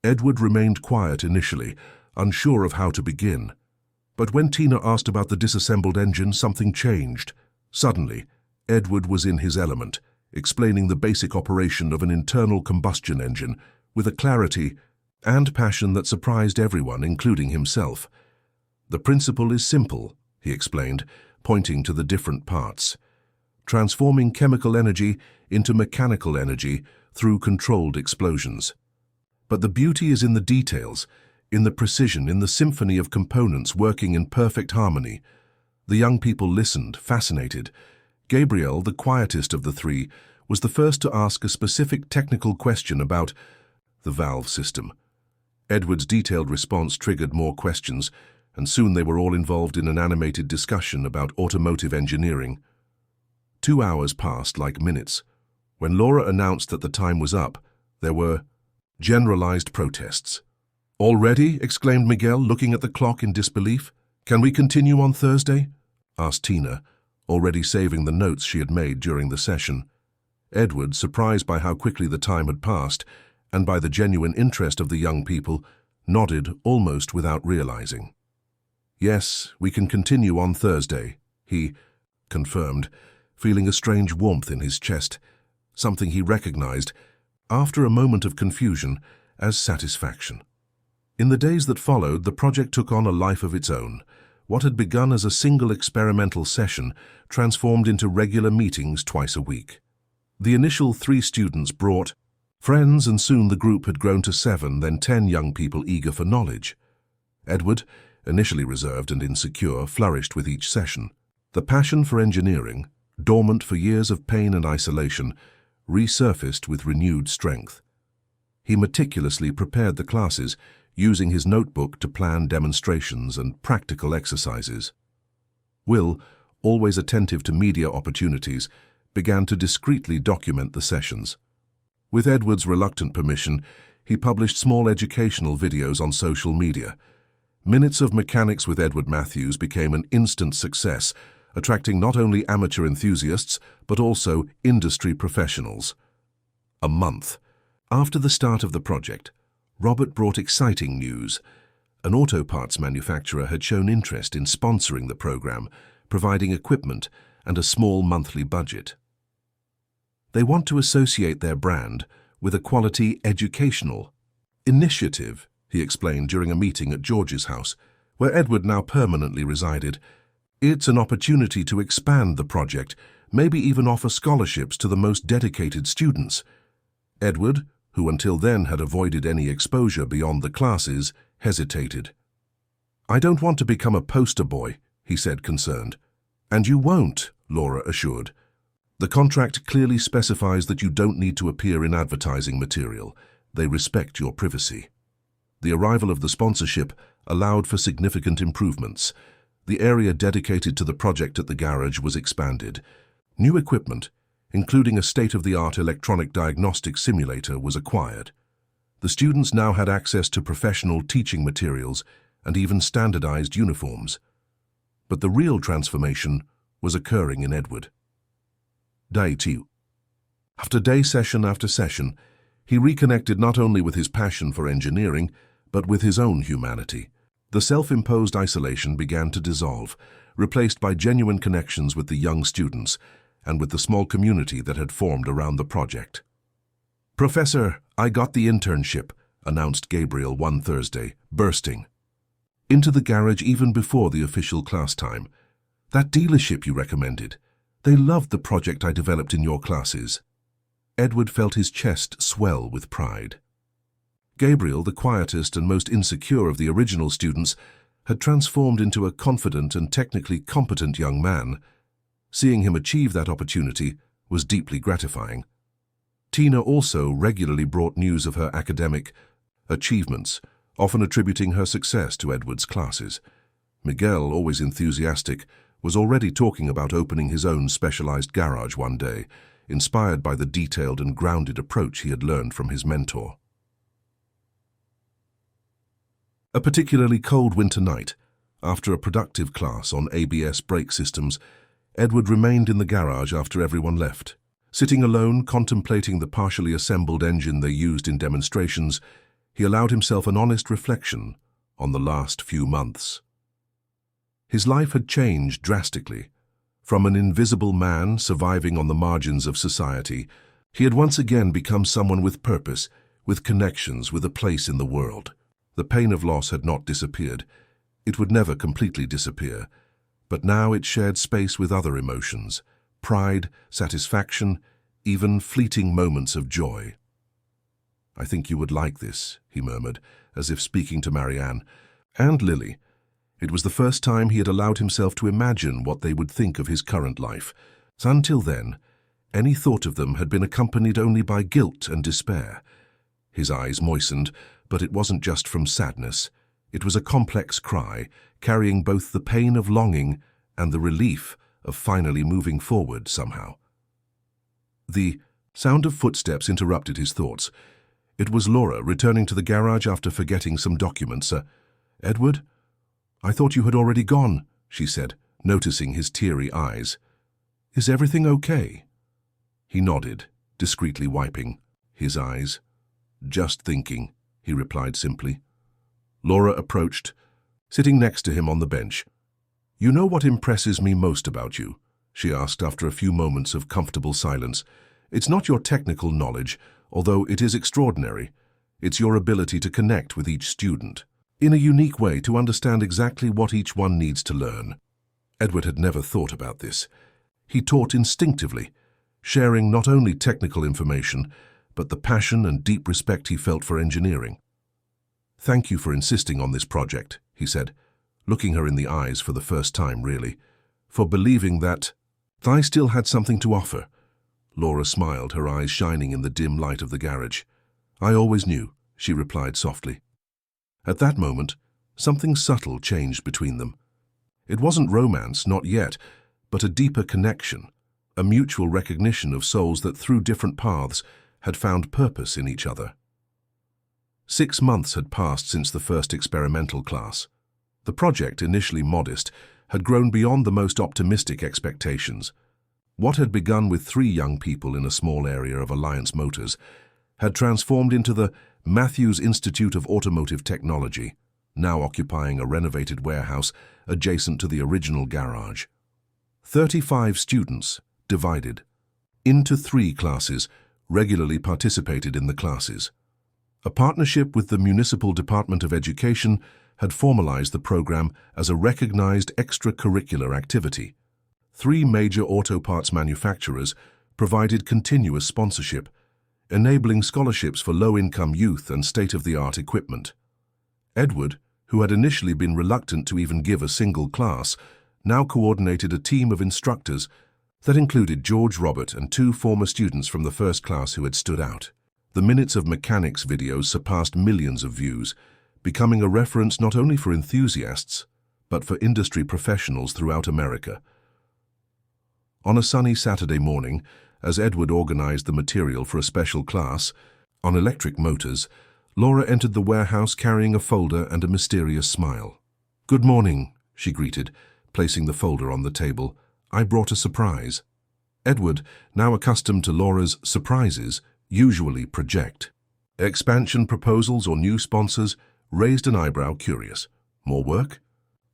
Edward remained quiet initially, unsure of how to begin. But when Tina asked about the disassembled engine, something changed. Suddenly, Edward was in his element, explaining the basic operation of an internal combustion engine with a clarity and passion that surprised everyone, including himself. "The principle is simple," he explained, pointing to the different parts. "Transforming chemical energy into mechanical energy through controlled explosions. But the beauty is in the details, in the precision, in the symphony of components working in perfect harmony." The young people listened, fascinated. Gabriel, the quietest of the 3, was the first to ask a specific technical question about the valve system. Edward's detailed response triggered more questions, and soon they were all involved in an animated discussion about automotive engineering. 2 hours passed like minutes. When Laura announced that the time was up, there were generalized protests. "Already?" exclaimed Miguel, looking at the clock in disbelief. "Can we continue on Thursday?" asked Tina, already saving the notes she had made during the session. Edward, surprised by how quickly the time had passed, and by the genuine interest of the young people, nodded almost without realizing. "Yes, we can continue on Thursday," he confirmed, feeling a strange warmth in his chest, something he recognized, after a moment of confusion, as satisfaction. In the days that followed, the project took on a life of its own. What had begun as a single experimental session transformed into regular meetings twice a week. The initial 3 students brought friends, and soon the group had grown to 7, then 10 young people eager for knowledge. Edward, initially reserved and insecure, flourished with each session. The passion for engineering, dormant for years of pain and isolation, resurfaced with renewed strength. He meticulously prepared the classes, using his notebook to plan demonstrations and practical exercises. Will, always attentive to media opportunities, began to discreetly document the sessions. With Edward's reluctant permission, he published small educational videos on social media. Minutes of Mechanics with Edward Matthews became an instant success, attracting not only amateur enthusiasts, but also industry professionals. A month after the start of the project, Robert brought exciting news. An auto parts manufacturer had shown interest in sponsoring the program, providing equipment and a small monthly budget. They want to associate their brand with a quality educational initiative, he explained during a meeting at George's house, where Edward now permanently resided. "It's an opportunity to expand the project, maybe even offer scholarships to the most dedicated students." Edward, who until then had avoided any exposure beyond the classes, hesitated. "I don't want to become a poster boy," he said, concerned. "And you won't," Laura assured. "The contract clearly specifies that you don't need to appear in advertising material. They respect your privacy." The arrival of the sponsorship allowed for significant improvements. The area dedicated to the project at the garage was expanded. New equipment, including a state-of-the-art electronic diagnostic simulator, was acquired. The students now had access to professional teaching materials and even standardized uniforms. But the real transformation was occurring in Edward. Day 2. After day session after session, He reconnected not only with his passion for engineering, but with his own humanity. The self-imposed isolation began to dissolve, replaced by genuine connections with the young students and with the small community that had formed around the project. "Professor, I got the internship," announced Gabriel one Thursday, bursting into the garage even before the official class time. "That dealership you recommended. They loved the project I developed in your classes." Edward felt his chest swell with pride. Gabriel, the quietest and most insecure of the original students, had transformed into a confident and technically competent young man. Seeing him achieve that opportunity was deeply gratifying. Tina also regularly brought news of her academic achievements, often attributing her success to Edward's classes. Miguel, always enthusiastic, was already talking about opening his own specialized garage one day, inspired by the detailed and grounded approach he had learned from his mentor. A particularly cold winter night, after a productive class on ABS brake systems, Edward remained in the garage after everyone left. Sitting alone, contemplating the partially assembled engine they used in demonstrations, he allowed himself an honest reflection on the last few months. His life had changed drastically. From an invisible man surviving on the margins of society, he had once again become someone with purpose, with connections, with a place in the world. The pain of loss had not disappeared. It would never completely disappear. But now it shared space with other emotions: pride, satisfaction, even fleeting moments of joy. "I think you would like this," he murmured, as if speaking to Marianne and Lily. It was the first time he had allowed himself to imagine what they would think of his current life. Until then, any thought of them had been accompanied only by guilt and despair. His eyes moistened, but it wasn't just from sadness. It was a complex cry, carrying both the pain of longing and the relief of finally moving forward somehow. The sound of footsteps interrupted his thoughts. It was Laura, returning to the garage after forgetting some documents. "Edward? I thought you had already gone," she said, noticing his teary eyes. "Is everything okay?" He nodded, discreetly wiping his eyes. "Just thinking," he replied simply. Laura approached, sitting next to him on the bench. "You know what impresses me most about you?" she asked after a few moments of comfortable silence. "It's not your technical knowledge, although it is extraordinary. It's your ability to connect with each student in a unique way, to understand exactly what each one needs to learn." Edward had never thought about this. He taught instinctively, sharing not only technical information, but the passion and deep respect he felt for engineering. "Thank you for insisting on this project," he said, looking her in the eyes for the first time, really, "for believing that I still had something to offer." Laura smiled, her eyes shining in the dim light of the garage. "I always knew," she replied softly. At that moment, something subtle changed between them. It wasn't romance, not yet, but a deeper connection, a mutual recognition of souls that through different paths had found purpose in each other. 6 months had passed since the first experimental class. The project, initially modest, had grown beyond the most optimistic expectations. What had begun with 3 young people in a small area of Alliance Motors had transformed into the Matthews Institute of Automotive Technology, now occupying a renovated warehouse adjacent to the original garage. 35 students, divided into 3 classes, regularly participated in the classes. A partnership with the Municipal Department of Education had formalized the program as a recognized extracurricular activity. 3 major auto parts manufacturers provided continuous sponsorship, enabling scholarships for low-income youth and state-of-the-art equipment. Edward, who had initially been reluctant to even give a single class, now coordinated a team of instructors that included George Robert and 2 former students from the first class who had stood out. The Minutes of Mechanics videos surpassed millions of views, becoming a reference not only for enthusiasts, but for industry professionals throughout America. On a sunny Saturday morning, as Edward organized the material for a special class on electric motors, Laura entered the warehouse carrying a folder and a mysterious smile. "Good morning," she greeted, placing the folder on the table. "I brought a surprise." Edward, now accustomed to Laura's surprises, usually project. Expansion proposals or new sponsors raised an eyebrow, curious. More work?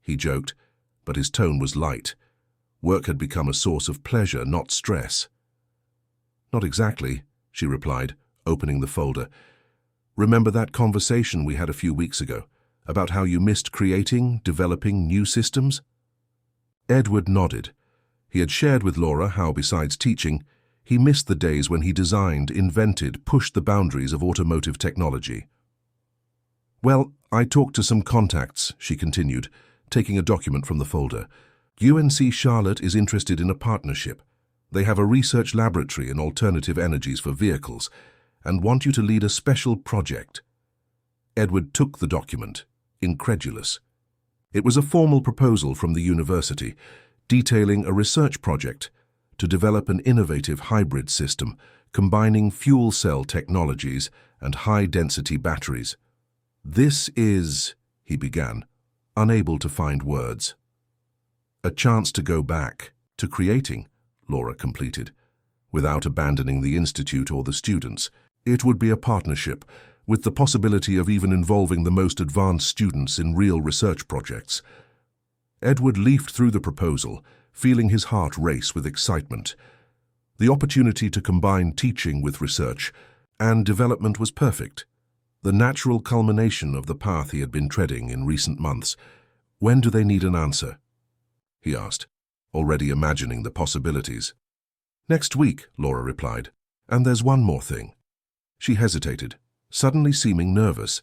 He joked, but his tone was light. Work had become a source of pleasure, not stress. Not exactly, she replied, opening the folder. Remember that conversation we had a few weeks ago, about how you missed creating, developing new systems? Edward nodded. He had shared with Laura how, besides teaching, he missed the days when he designed, invented, pushed the boundaries of automotive technology. Well, I talked to some contacts, she continued, taking a document from the folder. UNC Charlotte is interested in a partnership. They have a research laboratory in alternative energies for vehicles and want you to lead a special project. Edward took the document, incredulous. It was a formal proposal from the university, detailing a research project to develop an innovative hybrid system combining fuel cell technologies and high-density batteries. This is, he began, unable to find words. A chance to go back to creating, Laura completed, without abandoning the institute or the students. It would be a partnership, with the possibility of even involving the most advanced students in real research projects. Edward leafed through the proposal, feeling his heart race with excitement. The opportunity to combine teaching with research and development was perfect, the natural culmination of the path he had been treading in recent months. When do they need an answer? He asked, already imagining the possibilities. Next week, Laura replied, and there's one more thing. She hesitated, suddenly seeming nervous.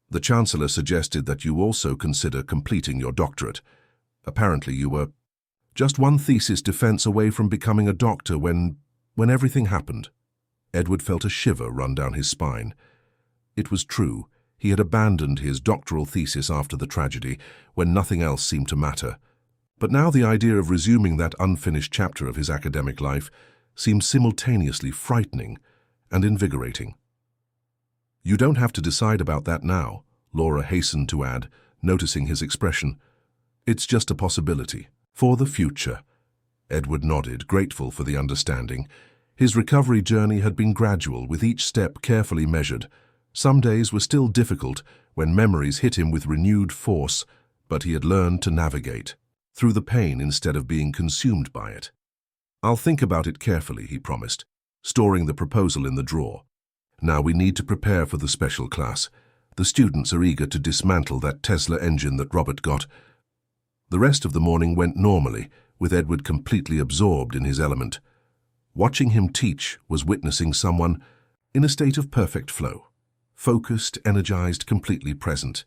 The Chancellor suggested that you also consider completing your doctorate. Apparently you were just one thesis defense away from becoming a doctor when everything happened. Edward felt a shiver run down his spine. It was true. He had abandoned his doctoral thesis after the tragedy, when nothing else seemed to matter. But now the idea of resuming that unfinished chapter of his academic life seemed simultaneously frightening and invigorating. You don't have to decide about that now, Laura hastened to add, noticing his expression. It's just a possibility. For the future. Edward nodded, grateful for the understanding. His recovery journey had been gradual, with each step carefully measured. Some days were still difficult, when memories hit him with renewed force, but he had learned to navigate through the pain instead of being consumed by it. I'll think about it carefully, he promised, storing the proposal in the drawer. Now we need to prepare for the special class. The students are eager to dismantle that Tesla engine that Robert got. The rest of the morning went normally, with Edward completely absorbed in his element. Watching him teach was witnessing someone in a state of perfect flow, focused, energized, completely present.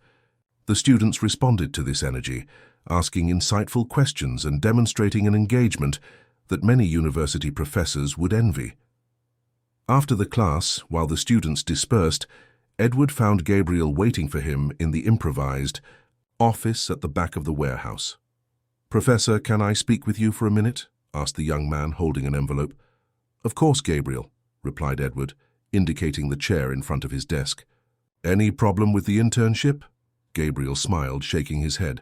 The students responded to this energy, asking insightful questions and demonstrating an engagement that many university professors would envy. After the class, while the students dispersed, Edward found Gabriel waiting for him in the improvised office at the back of the warehouse. Professor, can I speak with you for a minute? Asked the young man, holding an envelope. Of course, Gabriel, replied Edward, indicating the chair in front of his desk. Any problem with the internship? Gabriel smiled, shaking his head.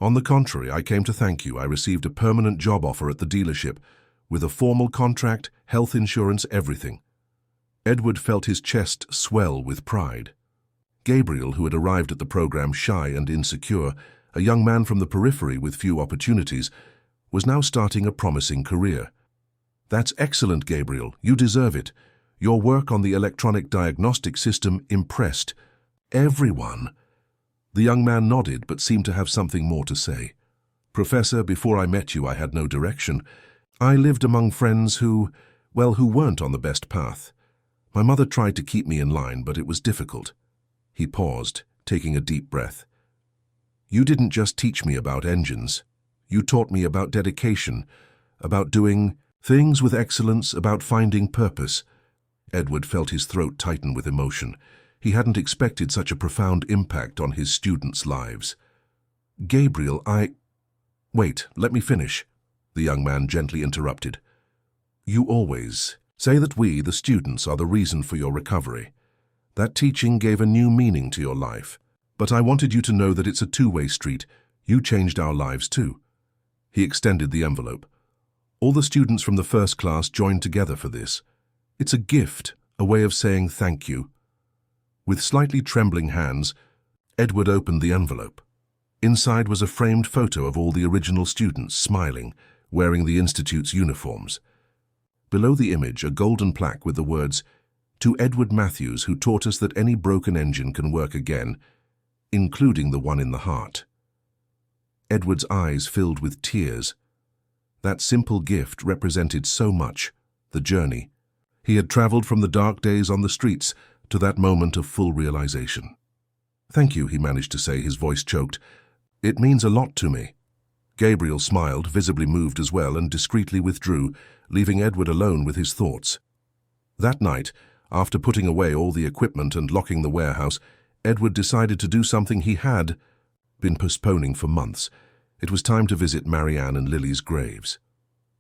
On the contrary, I came to thank you. I received a permanent job offer at the dealership, with a formal contract, health insurance, everything. Edward felt his chest swell with pride. Gabriel, who had arrived at the program shy and insecure, a young man from the periphery with few opportunities, was now starting a promising career. That's excellent, Gabriel. You deserve it. Your work on the electronic diagnostic system impressed everyone. The young man nodded but seemed to have something more to say. Professor, before I met you, I had no direction. I lived among friends who weren't on the best path. My mother tried to keep me in line, but it was difficult. He paused, taking a deep breath. You didn't just teach me about engines. You taught me about dedication, about doing things with excellence, about finding purpose. Edward felt his throat tighten with emotion. He hadn't expected such a profound impact on his students' lives. Gabriel, Wait, let me finish, the young man gently interrupted. You always say that we, the students, are the reason for your recovery. That teaching gave a new meaning to your life. But I wanted you to know that it's a two-way street. You changed our lives too. He extended the envelope. All the students from the first class joined together for this. It's a gift, a way of saying thank you. With slightly trembling hands, Edward opened the envelope. Inside was a framed photo of all the original students smiling, wearing the Institute's uniforms. Below the image, a golden plaque with the words, "To Edward Matthews, who taught us that any broken engine can work again, including the one in the heart." Edward's eyes filled with tears. That simple gift represented so much, the journey. He had traveled from the dark days on the streets to that moment of full realization. "Thank you," he managed to say, his voice choked. "It means a lot to me." Gabriel smiled, visibly moved as well, and discreetly withdrew, leaving Edward alone with his thoughts. That night, after putting away all the equipment and locking the warehouse, Edward decided to do something he had been postponing for months. It was time to visit Marianne and Lily's graves.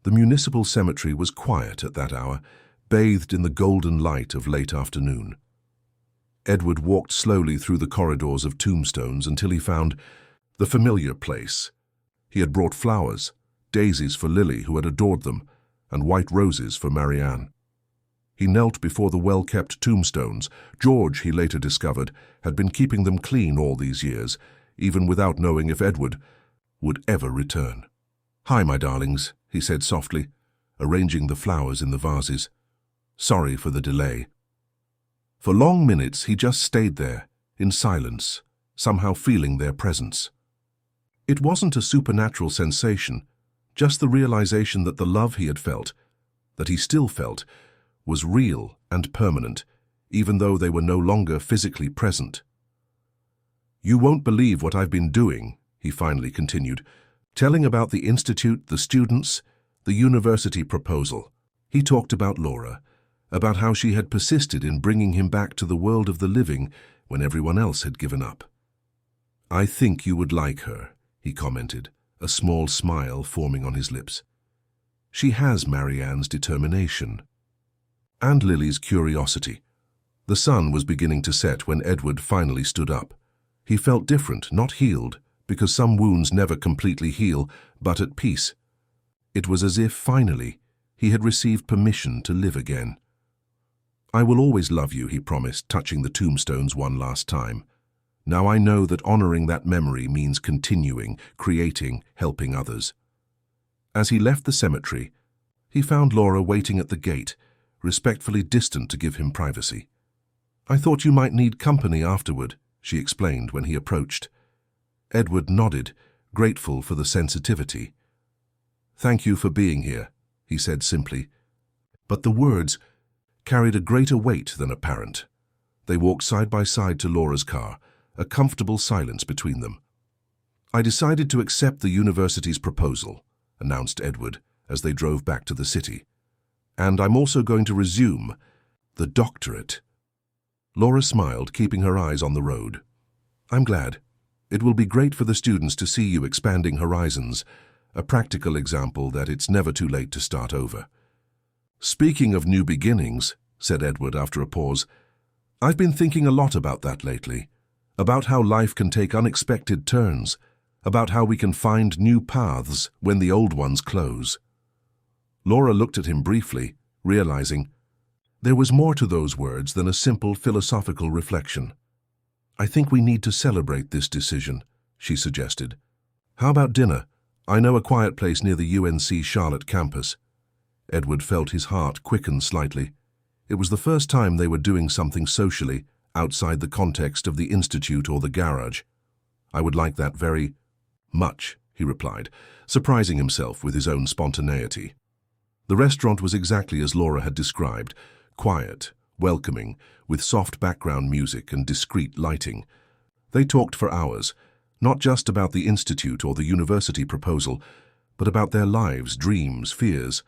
The municipal cemetery was quiet at that hour, bathed in the golden light of late afternoon. Edward walked slowly through the corridors of tombstones until he found the familiar place. He had brought flowers, daisies for Lily, who had adored them, and white roses for Marianne. He knelt before the well-kept tombstones. George, he later discovered, had been keeping them clean all these years, even without knowing if Edward would ever return. "Hi, my darlings," he said softly, arranging the flowers in the vases. "Sorry for the delay." For long minutes he just stayed there, in silence, somehow feeling their presence. It wasn't a supernatural sensation, just the realization that the love he had felt, that he still felt, was real and permanent, even though they were no longer physically present. "You won't believe what I've been doing," he finally continued, telling about the institute, the students, the university proposal. He talked about Laura, about how she had persisted in bringing him back to the world of the living when everyone else had given up. "I think you would like her," he commented, a small smile forming on his lips. "She has Marianne's determination." And Lily's curiosity. The sun was beginning to set when Edward finally stood up. He felt different, not healed, because some wounds never completely heal, but at peace. It was as if, finally, he had received permission to live again. "I will always love you," he promised, touching the tombstones one last time. "Now I know that honoring that memory means continuing, creating, helping others." As he left the cemetery, he found Laura waiting at the gate, respectfully distant to give him privacy. "I thought you might need company afterward," she explained when he approached. Edward nodded, grateful for the sensitivity. "Thank you for being here," he said simply. But the words carried a greater weight than apparent. They walked side by side to Laura's car, a comfortable silence between them. "I decided to accept the university's proposal," announced Edward as they drove back to the city. "And I'm also going to resume the doctorate." Laura smiled, keeping her eyes on the road. "I'm glad. It will be great for the students to see you expanding horizons, a practical example that it's never too late to start over." "Speaking of new beginnings," said Edward after a pause, "I've been thinking a lot about that lately, about how life can take unexpected turns, about how we can find new paths when the old ones close." Laura looked at him briefly, realizing there was more to those words than a simple philosophical reflection. "I think we need to celebrate this decision," she suggested. "How about dinner? I know a quiet place near the UNC Charlotte campus." Edward felt his heart quicken slightly. It was the first time they were doing something socially, outside the context of the institute or the garage. "I would like that very much," he replied, surprising himself with his own spontaneity. The restaurant was exactly as Laura had described, quiet, welcoming, with soft background music and discreet lighting. They talked for hours, not just about the institute or the university proposal, but about their lives, dreams, fears.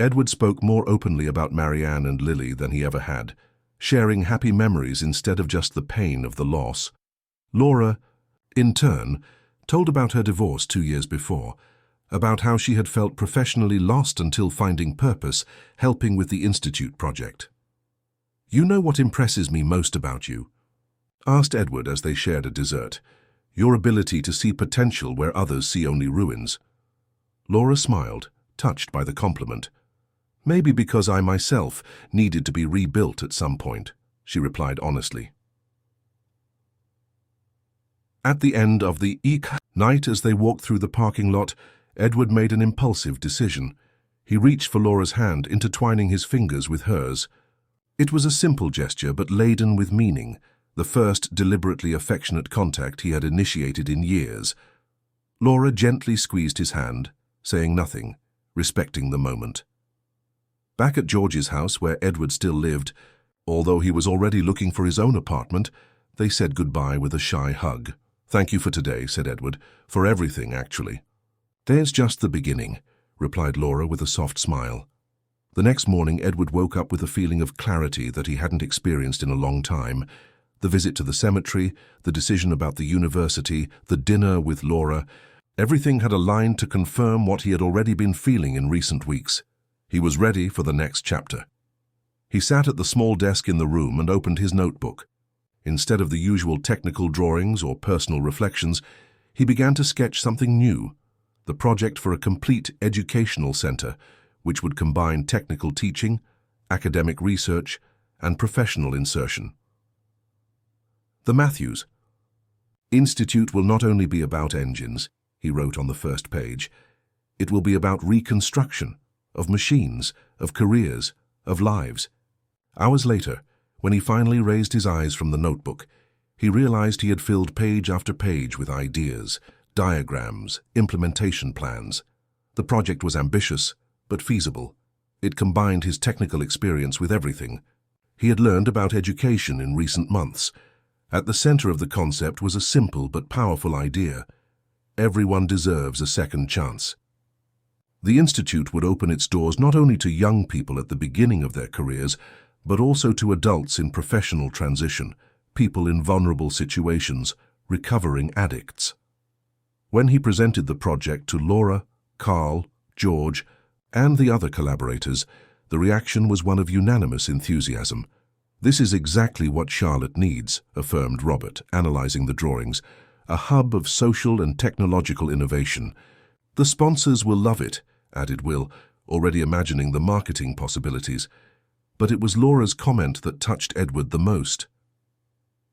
Edward spoke more openly about Marianne and Lily than he ever had, sharing happy memories instead of just the pain of the loss. Laura, in turn, told about her divorce 2 years before, about how she had felt professionally lost until finding purpose, helping with the Institute project. "You know what impresses me most about you?" asked Edward as they shared a dessert. "Your ability to see potential where others see only ruins." Laura smiled, touched by the compliment. Maybe because I myself needed to be rebuilt at some point, she replied honestly. At the end of the night, as they walked through the parking lot, Edward made an impulsive decision. He reached for Laura's hand, intertwining his fingers with hers. It was a simple gesture, but laden with meaning, the first deliberately affectionate contact he had initiated in years. Laura gently squeezed his hand, saying nothing, respecting the moment. Back at George's house, where Edward still lived, although he was already looking for his own apartment, they said goodbye with a shy hug. "Thank you for today," said Edward. "For everything, actually." "There's just the beginning," replied Laura with a soft smile. The next morning, Edward woke up with a feeling of clarity that he hadn't experienced in a long time. The visit to the cemetery, the decision about the university, the dinner with Laura, everything had aligned to confirm what he had already been feeling in recent weeks. He was ready for the next chapter. He sat at the small desk in the room and opened his notebook. Instead of the usual technical drawings or personal reflections, he began to sketch something new, the project for a complete educational center, which would combine technical teaching, academic research, and professional insertion. The Matthews Institute will not only be about engines, he wrote on the first page. It will be about reconstruction, of machines, of careers, of lives. Hours later, when he finally raised his eyes from the notebook, he realized he had filled page after page with ideas, diagrams, implementation plans. The project was ambitious, but feasible. It combined his technical experience with everything he had learned about education in recent months. At the center of the concept was a simple but powerful idea. Everyone deserves a second chance. The Institute would open its doors not only to young people at the beginning of their careers, but also to adults in professional transition, people in vulnerable situations, recovering addicts. When he presented the project to Laura, Carl, George, and the other collaborators, the reaction was one of unanimous enthusiasm. "This is exactly what Charlotte needs," affirmed Robert, analyzing the drawings. "A hub of social and technological innovation." "The sponsors will love it," added Will, already imagining the marketing possibilities. But it was Laura's comment that touched Edward the most.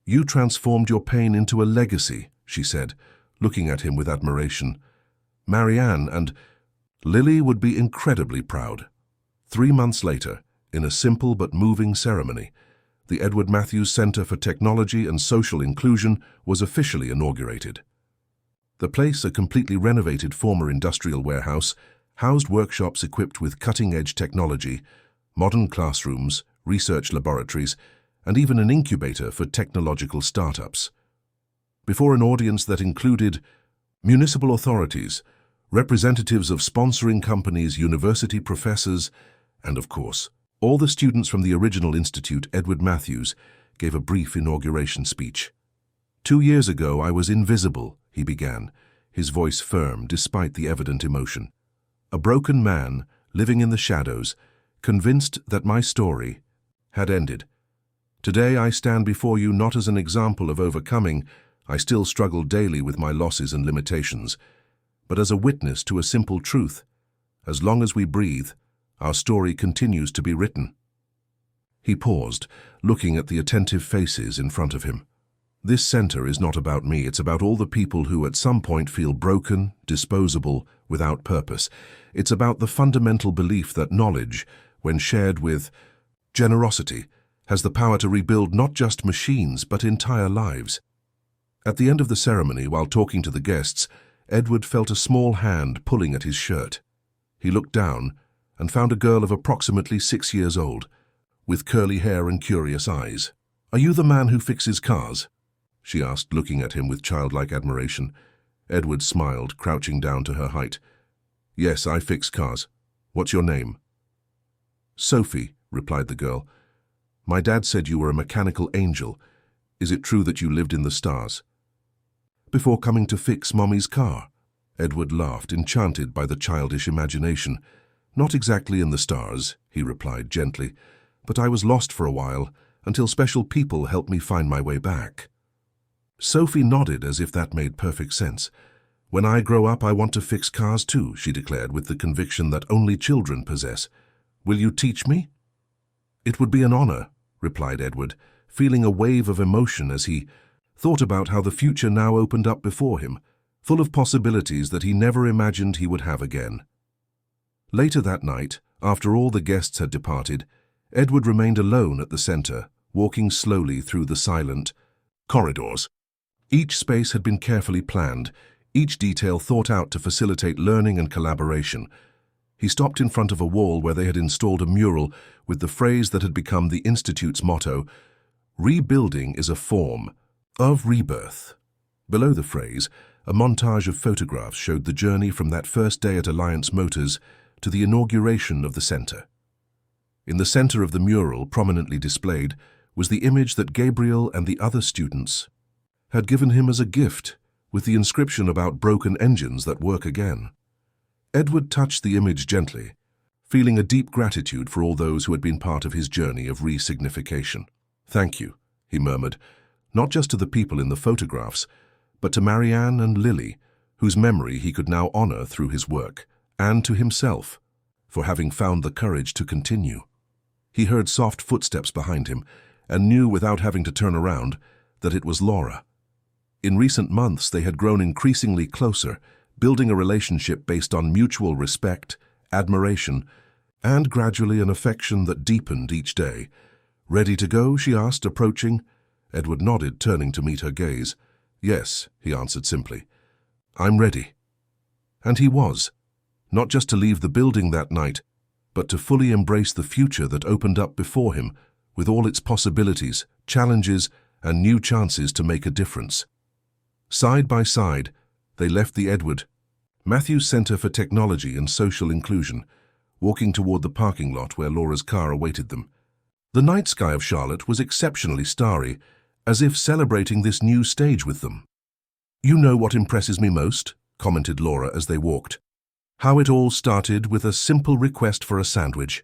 "You transformed your pain into a legacy," she said, looking at him with admiration. "Marianne and Lily would be incredibly proud." 3 months later, in a simple but moving ceremony, the Edward Matthews Center for Technology and Social Inclusion was officially inaugurated. The place, a completely renovated former industrial warehouse, housed workshops equipped with cutting-edge technology, modern classrooms, research laboratories, and even an incubator for technological startups. Before an audience that included municipal authorities, representatives of sponsoring companies, university professors, and, of course, all the students from the original institute, Edward Matthews gave a brief inauguration speech. "2 years ago, I was invisible," he began, his voice firm despite the evident emotion. "A broken man, living in the shadows, convinced that my story had ended. Today I stand before you not as an example of overcoming. I still struggle daily with my losses and limitations, but as a witness to a simple truth. As long as we breathe, our story continues to be written." He paused, looking at the attentive faces in front of him. "This center is not about me. It's about all the people who at some point feel broken, disposable, without purpose. It's about the fundamental belief that knowledge, when shared with generosity, has the power to rebuild not just machines but entire lives." At the end of the ceremony, while talking to the guests, Edward felt a small hand pulling at his shirt. He looked down and found a girl of approximately 6 years old, with curly hair and curious eyes. "Are you the man who fixes cars?" she asked, looking at him with childlike admiration. Edward smiled, crouching down to her height. "Yes, I fix cars. What's your name?" "Sophie," replied the girl. "My dad said you were a mechanical angel. Is it true that you lived in the stars?" "Before coming to fix Mommy's car?" Edward laughed, enchanted by the childish imagination. "Not exactly in the stars," he replied gently, "but I was lost for a while, until special people helped me find my way back." Sophie nodded as if that made perfect sense. "When I grow up, I want to fix cars too," she declared with the conviction that only children possess. Will you teach me? It would be an honor, replied Edward, feeling a wave of emotion as he thought about how the future now opened up before him, full of possibilities that he never imagined he would have again. Later that night, after all the guests had departed, Edward remained alone at the center, walking slowly through the silent corridors. Each space had been carefully planned, each detail thought out to facilitate learning and collaboration. He stopped in front of a wall where they had installed a mural with the phrase that had become the Institute's motto, "Rebuilding is a form of rebirth." Below the phrase, a montage of photographs showed the journey from that first day at Alliance Motors to the inauguration of the center. In the center of the mural, prominently displayed, was the image that Gabriel and the other students had given him as a gift, with the inscription about broken engines that work again. Edward touched the image gently, feeling a deep gratitude for all those who had been part of his journey of resignification. "Thank you," he murmured, not just to the people in the photographs, but to Marianne and Lily, whose memory he could now honor through his work, and to himself, for having found the courage to continue. He heard soft footsteps behind him, and knew without having to turn around that it was Laura. In recent months, they had grown increasingly closer, building a relationship based on mutual respect, admiration, and gradually an affection that deepened each day. "Ready to go?" she asked, approaching. Edward nodded, turning to meet her gaze. "Yes," he answered simply. "I'm ready." And he was, not just to leave the building that night, but to fully embrace the future that opened up before him, with all its possibilities, challenges, and new chances to make a difference. Side by side, they left the Edward Matthews Center for Technology and Social Inclusion, walking toward the parking lot where Laura's car awaited them. The night sky of Charlotte was exceptionally starry, as if celebrating this new stage with them. "You know what impresses me most?" commented Laura as they walked. "How it all started with a simple request for a sandwich."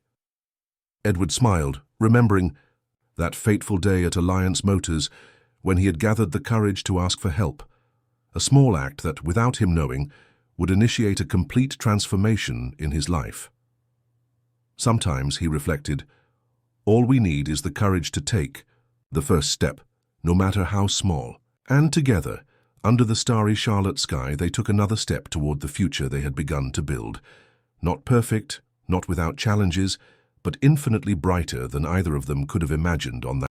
Edward smiled, remembering that fateful day at Alliance Motors when he had gathered the courage to ask for help. A small act that, without him knowing, would initiate a complete transformation in his life. Sometimes, he reflected, all we need is the courage to take the first step, no matter how small. And together, under the starry Charlotte sky, they took another step toward the future they had begun to build. Not perfect, not without challenges, but infinitely brighter than either of them could have imagined on that